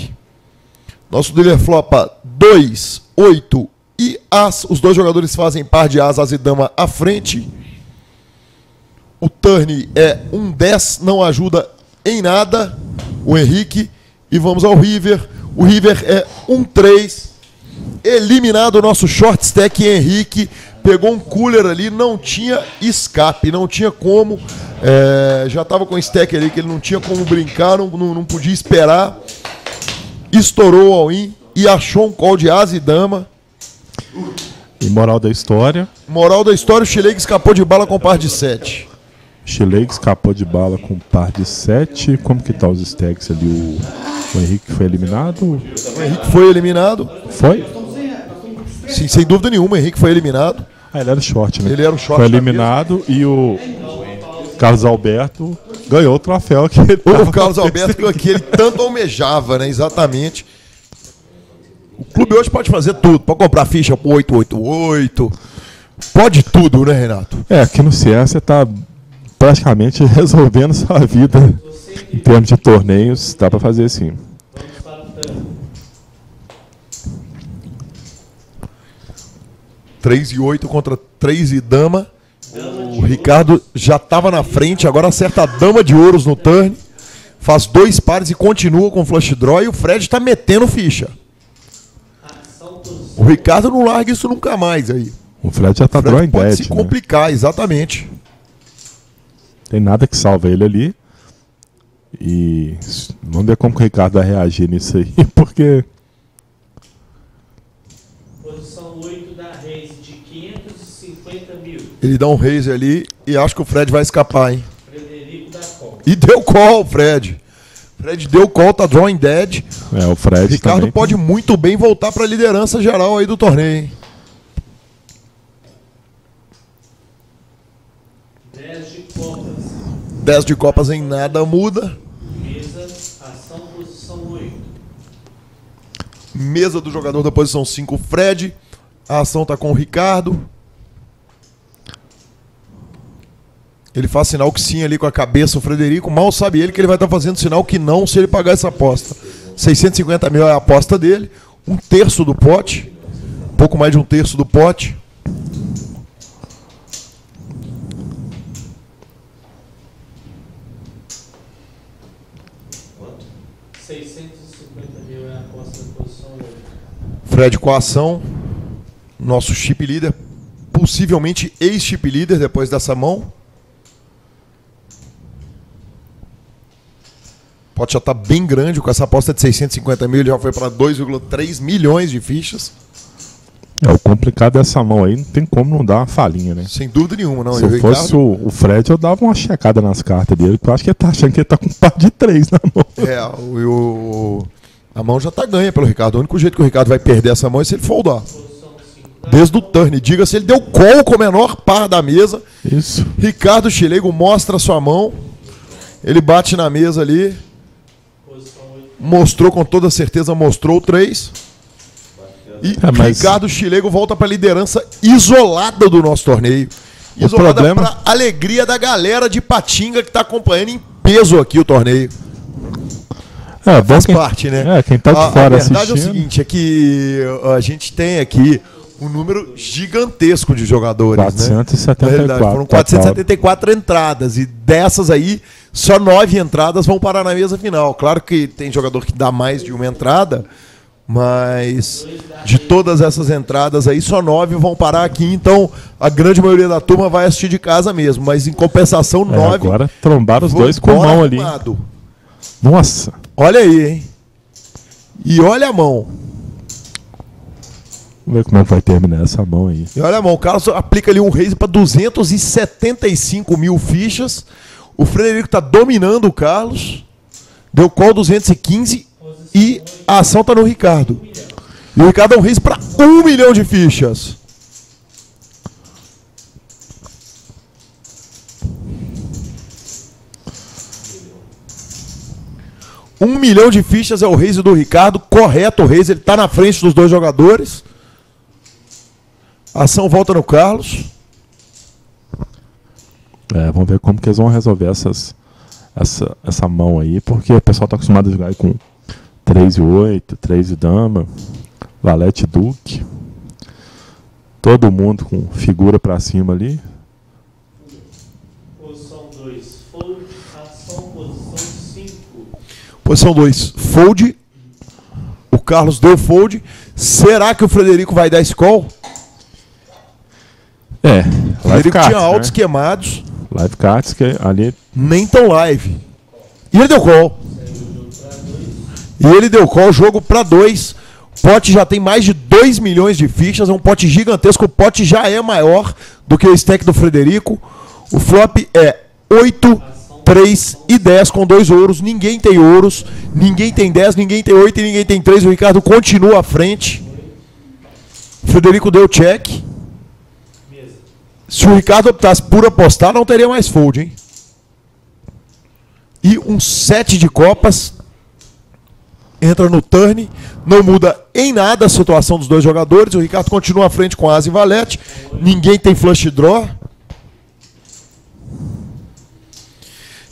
Nosso dealer flopa 2, 8 e as. Os dois jogadores fazem par de as e dama à frente. O turn é um 10, não ajuda em nada o Henrique. E vamos ao river. O river é um 3. Eliminado o nosso short stack Henrique. Pegou um cooler ali, não tinha escape, não tinha como. Já estava com o stack ali que ele não tinha como brincar, não podia esperar. Estourou o all-in e achou um call de asa e dama. E moral da história. Moral da história, o Schilling escapou de bala com par de 7. Schilling escapou de bala com par de 7. Como que tá os stacks ali? O Henrique foi eliminado? O Henrique foi eliminado. Foi? Sim, sem dúvida nenhuma, o Henrique foi eliminado. Ah, ele era o short, né? Ele era o short foi da eliminado e o Carlos Alberto ganhou o troféu que ele O Carlos Alberto que ele tanto almejava, né? Exatamente. O clube hoje pode fazer tudo. Pode comprar ficha pro 888. Pode tudo, né, Renato? Aqui no CS você tá praticamente resolvendo sua vida em termos de torneios. Dá pra fazer assim. Vamos para o turno. 3 e 8 contra 3 e dama. O Ricardo já estava na frente, agora acerta a dama de ouros no turn. Faz 2 pares e continua com flush draw. E o Fred está metendo ficha. Ação, posição. O Ricardo não larga isso nunca mais aí. O Fred já tá O Fred drawing pode dead, se né? complicar, exatamente. Tem nada que salva ele ali. E vamos ver como que o Ricardo vai reagir nisso aí, porque Posição 8 da Reis de 550 mil. Ele dá um raise ali e acho que o Fred vai escapar, hein? Frederico da Copa. E deu call, Fred. Fred deu call, tá drawing dead. o Fred Ricardo também pode muito bem voltar para a liderança geral aí do torneio, hein? 10 de copas. 10 de copas em nada muda. Mesa, ação, posição 8. Mesa do jogador da posição 5, Fred. A ação tá com o Ricardo. Ele faz sinal que sim ali com a cabeça, o Frederico. Mal sabe ele que ele vai estar fazendo sinal que não se ele pagar essa aposta. 650 mil é a aposta dele. 1/3 do pote. Um pouco mais de 1/3 do pote. Quanto? 650 mil é a aposta da posição 8. Fred com a ação. Nosso chip líder. Possivelmente ex-chip líder depois dessa mão. Pode já estar bem grande, com essa aposta de 650 mil, ele já foi para 2,3 milhões de fichas. o complicado dessa mão aí, não tem como não dar uma falhinha, né? Sem dúvida nenhuma, não. Se E o eu fosse Ricardo, o Fred, eu dava uma checada nas cartas dele, porque eu acho que ele tá achando que ele tá com um par de 3 na mão. a mão já está ganha pelo Ricardo. O único jeito que o Ricardo vai perder essa mão é se ele foldar. Posição 5 da Desde o turn. Diga-se, ele deu call com o menor par da mesa. Isso. Ricardo Schilego mostra a sua mão. Ele bate na mesa ali. posição 8. Mostrou com toda certeza, mostrou o 3. E mas- Ricardo Schilego volta para a liderança isolada do nosso torneio. O Isolada problema- para alegria da galera de Patinga que está acompanhando em peso aqui o torneio. Bom Faz quem, parte, né? quem tá de A fora verdade é o assistindo. seguinte, é que a gente tem aqui um número gigantesco de jogadores, 474. né? Na realidade, foram 474 entradas e dessas aí, só 9 entradas vão parar na mesa final. Claro que tem jogador que dá mais de uma entrada, mas de todas essas entradas aí, só 9 vão parar aqui. Então, a grande maioria da turma vai assistir de casa mesmo, mas em compensação, 9 Agora trombaram os vão dois com embora mão ali. arrumado. Nossa. Olha aí, hein? E olha a mão. Vamos ver como é que vai terminar essa mão aí. E olha a mão, o Carlos aplica ali um raise para 275 mil fichas. O Frederico está dominando o Carlos. Deu call 215 e a ação está no Ricardo. E o Ricardo dá um raise para 1 milhão de fichas. Um milhão de fichas é o raise do Ricardo. Correto o raise, ele está na frente dos dois jogadores. A ação volta no Carlos. Vamos ver como que eles vão resolver essa mão aí, porque o pessoal tá acostumado a jogar aí com 3 e 8, 3 e dama, valete duque. Todo mundo com figura pra cima ali. Posição 2, fold, ação, posição 5. Posição 2, fold. O Carlos deu fold. Será que o Frederico vai dar esse call? O Live Frederico cards, tinha altos né? queimados. Live cards que ali. Nem tão live. E ele deu call. Jogo para 2. O pote já tem mais de 2 milhões de fichas. É um pote gigantesco. O pote já é maior do que o stack do Frederico. O flop é 8, 3 e 10 com 2 ouros. Ninguém tem ouros. Ninguém tem 10, ninguém tem 8 e ninguém tem 3. O Ricardo continua à frente. O Frederico deu check. Se o Ricardo optasse por apostar, não teria mais fold, hein? E um 7 de copas. Entra no turn. Não muda em nada a situação dos dois jogadores. O Ricardo continua à frente com asa e valete. Ninguém tem flush draw.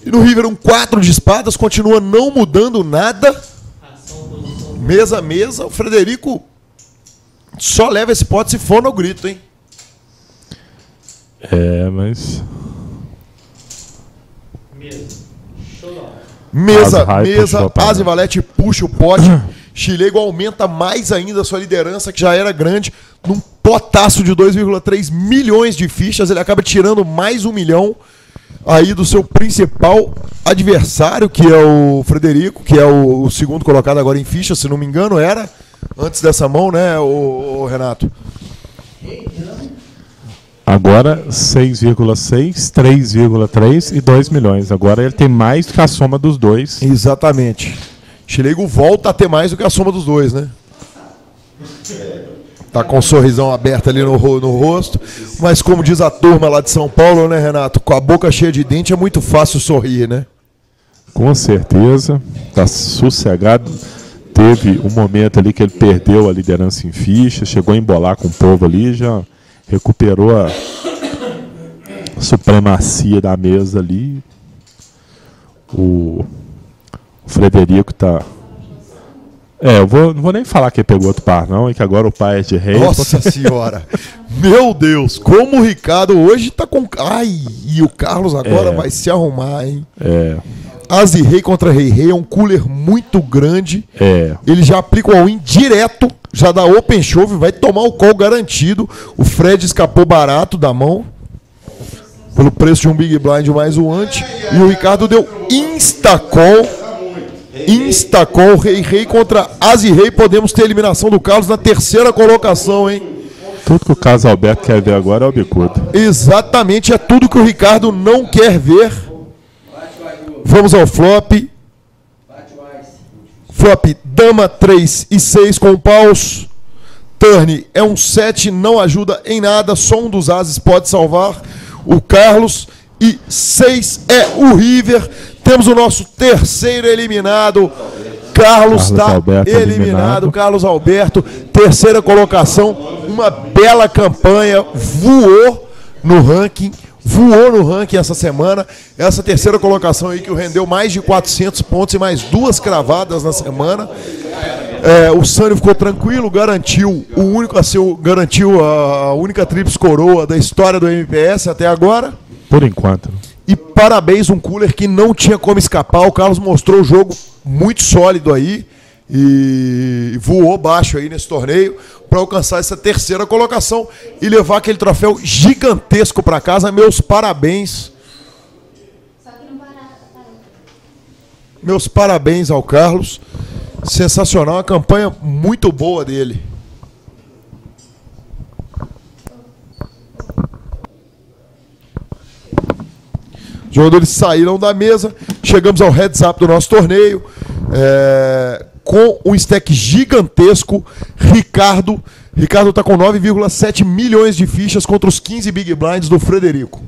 E no River um 4 de espadas. Continua não mudando nada. Mesa a mesa. O Frederico só leva esse pote se for no grito, hein? É, mas... Mesa, asa e valete puxa o pote. Chilego aumenta mais ainda a sua liderança, que já era grande. Num potaço de 2,3 milhões de fichas, ele acaba tirando mais 1 milhão aí do seu principal adversário, que é o Frederico, que é o segundo colocado agora em ficha, se não me engano, era antes dessa mão, né, o Renato? Agora 6,6, 3,3 e 2 milhões. Agora ele tem mais que a soma dos dois. Exatamente. Chilego volta a ter mais do que a soma dos dois, né? Tá com um sorrisão aberto ali no rosto. Mas como diz a turma lá de São Paulo, né, Renato? Com a boca cheia de dente é muito fácil sorrir, né? Com certeza. Tá sossegado. Teve um momento ali que ele perdeu a liderança em ficha. Chegou a embolar com o povo ali. Já recuperou a supremacia da mesa ali. O Frederico tá... eu não vou nem falar que ele pegou outro par, não, e que agora o pai é de rei. Nossa senhora! Meu Deus! Como o Ricardo hoje tá com... Ai! E o Carlos agora vai se arrumar, hein? As e rei contra rei é um cooler muito grande. Ele já aplica o all-in direto, já dá open shove, vai tomar o call garantido. O Fred escapou barato da mão, pelo preço de um big blind mais o ante. E o Ricardo deu insta-call. Insta-call, rei contra as e rei. Podemos ter eliminação do Carlos na terceira colocação, hein? Tudo que o Carlos Alberto quer ver agora é o bicudo. Exatamente, é tudo que o Ricardo não quer ver. Vamos ao flop. Flop, dama 3 e 6 com paus. Turn é um 7, não ajuda em nada. Só um dos ases pode salvar o Carlos. E 6 é o River. Temos o nosso terceiro eliminado. Carlos está eliminado. Carlos Alberto, terceira colocação. Uma bela campanha. Voou no ranking essa semana. Essa terceira colocação aí que o rendeu mais de 400 pontos e mais 2 cravadas na semana. O Sânio ficou tranquilo, garantiu a única tríplice coroa da história do MPS até agora. Por enquanto. E parabéns, um cooler que não tinha como escapar. O Carlos mostrou o jogo muito sólido aí e voou baixo aí nesse torneio para alcançar essa terceira colocação e levar aquele troféu gigantesco para casa. Meus parabéns. Meus parabéns ao Carlos. Sensacional, uma campanha muito boa dele. Os jogadores saíram da mesa. Chegamos ao heads up do nosso torneio. Com um stack gigantesco. Ricardo está com 9,7 milhões de fichas contra os 15 big blinds do Frederico.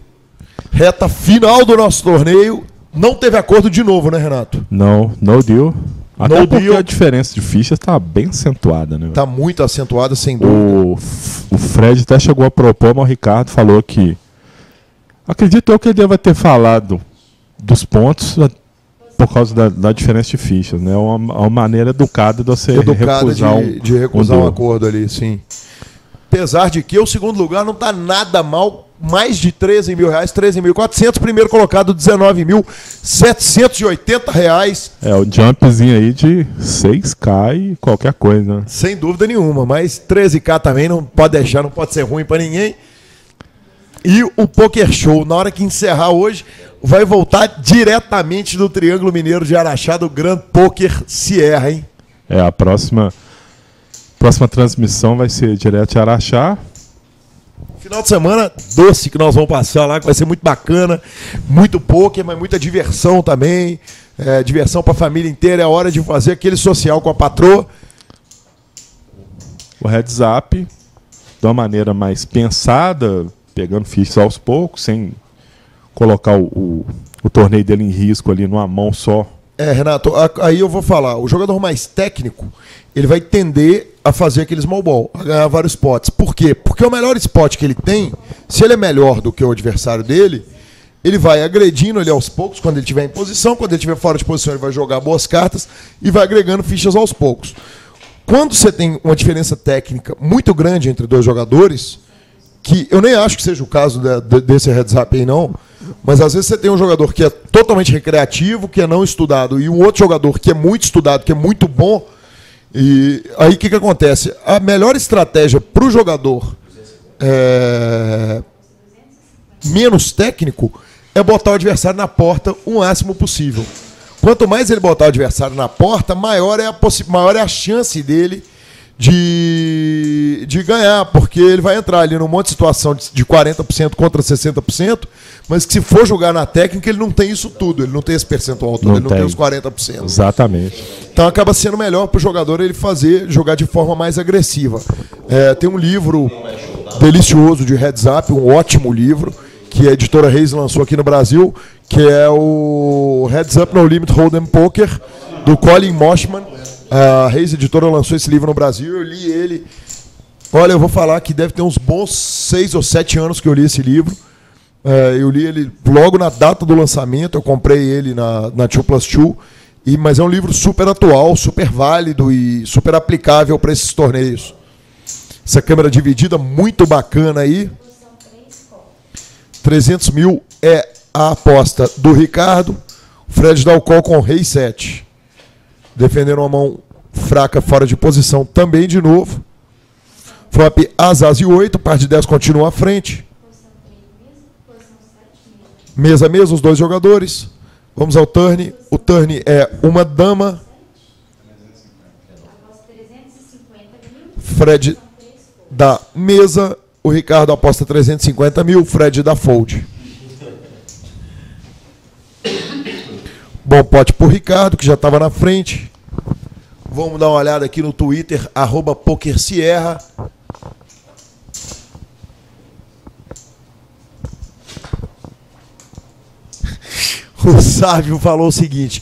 Reta final do nosso torneio. Não teve acordo de novo, né, Renato? Não, no deal. Até porque a diferença de fichas está bem acentuada, né? Está muito acentuada, sem dúvida. O Fred até chegou a propor, mas o Ricardo falou que... Acredito eu que ele deva ter falado dos pontos por causa da diferença de fichas, né? Uma maneira educada de você recusar um acordo ali, sim. Apesar de que o segundo lugar não está nada mal, mais de 13 mil reais, 13.400, primeiro colocado 19.780 reais. O jumpzinho aí de 6K e qualquer coisa, né? Sem dúvida nenhuma, mas 13K também não pode deixar, não pode ser ruim para ninguém. E o Poker Show, na hora que encerrar hoje, vai voltar diretamente do Triângulo Mineiro de Araxá, do Grand Poker Sierra, hein? A próxima transmissão vai ser direto de Araxá. Final de semana doce que nós vamos passar lá, que vai ser muito bacana, muito poker, mas muita diversão também. Diversão para a família inteira, é hora de fazer aquele social com a patroa. O heads up, de uma maneira mais pensada, pegando fichas aos poucos, sem colocar o torneio dele em risco ali numa mão só. Renato, aí eu vou falar, o jogador mais técnico, ele vai tender a fazer aquele small ball, a ganhar vários spots. Por quê? Porque o melhor spot que ele tem, se ele é melhor do que o adversário dele, ele vai agredindo ele aos poucos, quando ele estiver em posição, quando ele estiver fora de posição ele vai jogar boas cartas e vai agregando fichas aos poucos. Quando você tem uma diferença técnica muito grande entre dois jogadores, que eu nem acho que seja o caso desse heads up aí não, mas às vezes você tem um jogador que é totalmente recreativo, que é não estudado, e um outro jogador que é muito estudado, que é muito bom, e aí o que acontece? A melhor estratégia para o jogador menos técnico é botar o adversário na porta o máximo possível. Quanto mais ele botar o adversário na porta, maior é a chance dele de ganhar, porque ele vai entrar ali num monte de situação de 40% contra 60%, mas que se for jogar na técnica, ele não tem isso tudo, ele não tem esse percentual todo, ele não tem os 40%. Exatamente. Então acaba sendo melhor para o jogador ele jogar de forma mais agressiva. Tem um livro delicioso de heads up, um ótimo livro, que a editora Reis lançou aqui no Brasil, que é o Heads Up No Limit Hold'em Poker, do Colin Moshman. A Reis Editora lançou esse livro no Brasil, eu li ele. Olha, eu vou falar que deve ter uns bons 6 ou 7 anos que eu li esse livro. Eu li ele logo na data do lançamento, eu comprei ele na 2+2, mas é um livro super atual, super válido e super aplicável para esses torneios. Essa câmera dividida, muito bacana aí. 300 mil é a aposta do Ricardo. O Fred dá o call com rei 7. Defendendo uma mão fraca fora de posição também de novo. Flop As e 8, par de 10 continua à frente. Mesa a mesa, os dois jogadores. Vamos ao turn. O turn é uma dama. Fred dá mesa. O Ricardo aposta 350 mil. Fred dá fold. Bom pote pro Ricardo, que já estava na frente. Vamos dar uma olhada aqui no Twitter, @PokerSierra. O Sávio falou o seguinte: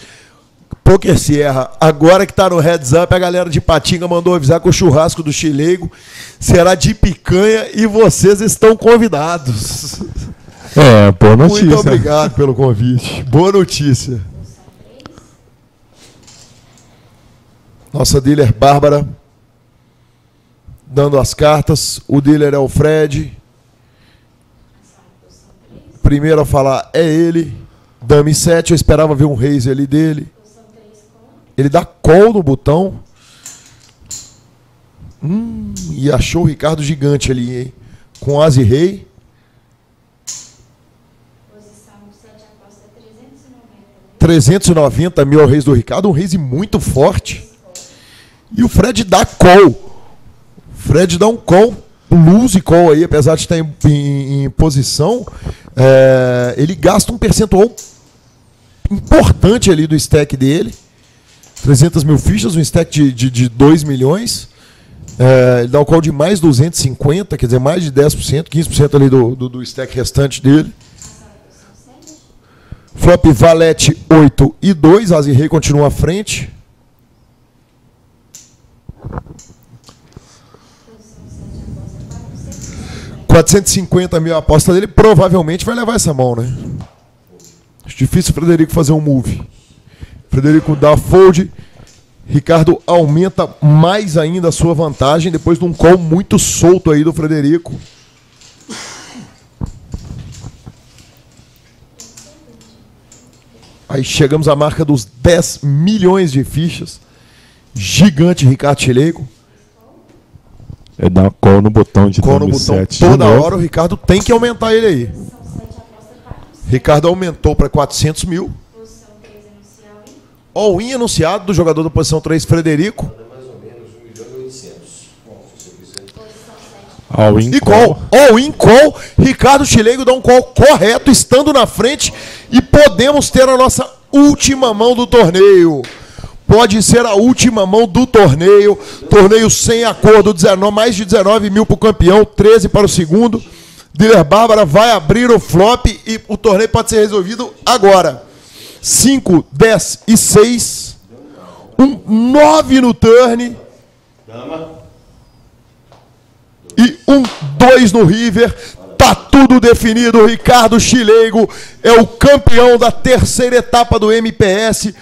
Poker Sierra, agora que tá no heads up, a galera de Patinga mandou avisar que o churrasco do Chileigo será de picanha e vocês estão convidados. Boa notícia. Muito obrigado pelo convite. Boa notícia. Nossa dealer Bárbara dando as cartas. O dealer é o Fred. Primeiro a falar é ele. Dame 7, eu esperava ver um raise ali dele. Ele dá call no botão. E achou o Ricardo gigante ali, hein? Com as e rei. Posição 7 aposta 390. 390 mil ao raise do Ricardo. Um raise muito forte. E o Fred dá call. O Fred dá um call. Lose call aí, apesar de estar em posição. Ele gasta um percentual importante ali do stack dele. 300 mil fichas, um stack de 2 milhões. Ele dá um call de mais 250, quer dizer, mais de 10%, 15% ali do stack restante dele. Flop Valete 8 e 2, As e Rei continua à frente. R$450 mil a aposta dele, provavelmente vai levar essa mão, né? Acho difícil o Frederico fazer um move. Frederico dá fold. Ricardo aumenta mais ainda a sua vantagem depois de um call muito solto aí do Frederico. Aí chegamos à marca dos 10 milhões de fichas. Gigante Ricardo Chileigo. É dar uma call no botão de Call no botão 2007. toda hora, o Ricardo tem que aumentar ele aí. Ricardo aumentou para 400 mil. Posição 3 anuncial em All-in anunciado do jogador da posição 3, Frederico. Mais ou menos 1.800.000. Bom, se você quiser. posição 7. All-in E call. All-in call. Ricardo Chileigo dá um call correto, estando na frente. E podemos ter a nossa última mão do torneio. Pode ser a última mão do torneio. Torneio sem acordo, mais de 19 mil para o campeão, 13 para o segundo. Dealer Bárbara vai abrir o flop e o torneio pode ser resolvido agora. 5, 10 e 6. 9 no turn. Dama. E 2 no river. Tá tudo definido. Ricardo Chileigo é o campeão da terceira etapa do MPS.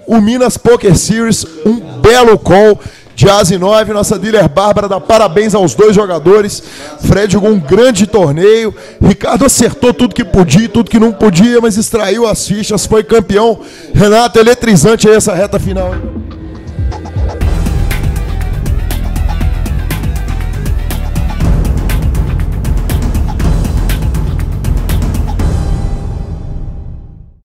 O Minas Poker Series. Um belo call de As 9. Nossa dealer Bárbara dá parabéns aos dois jogadores. Fred jogou um grande torneio. Ricardo acertou tudo que podia e tudo que não podia, mas extraiu as fichas. Foi campeão. Renato, eletrizante aí essa reta final, hein?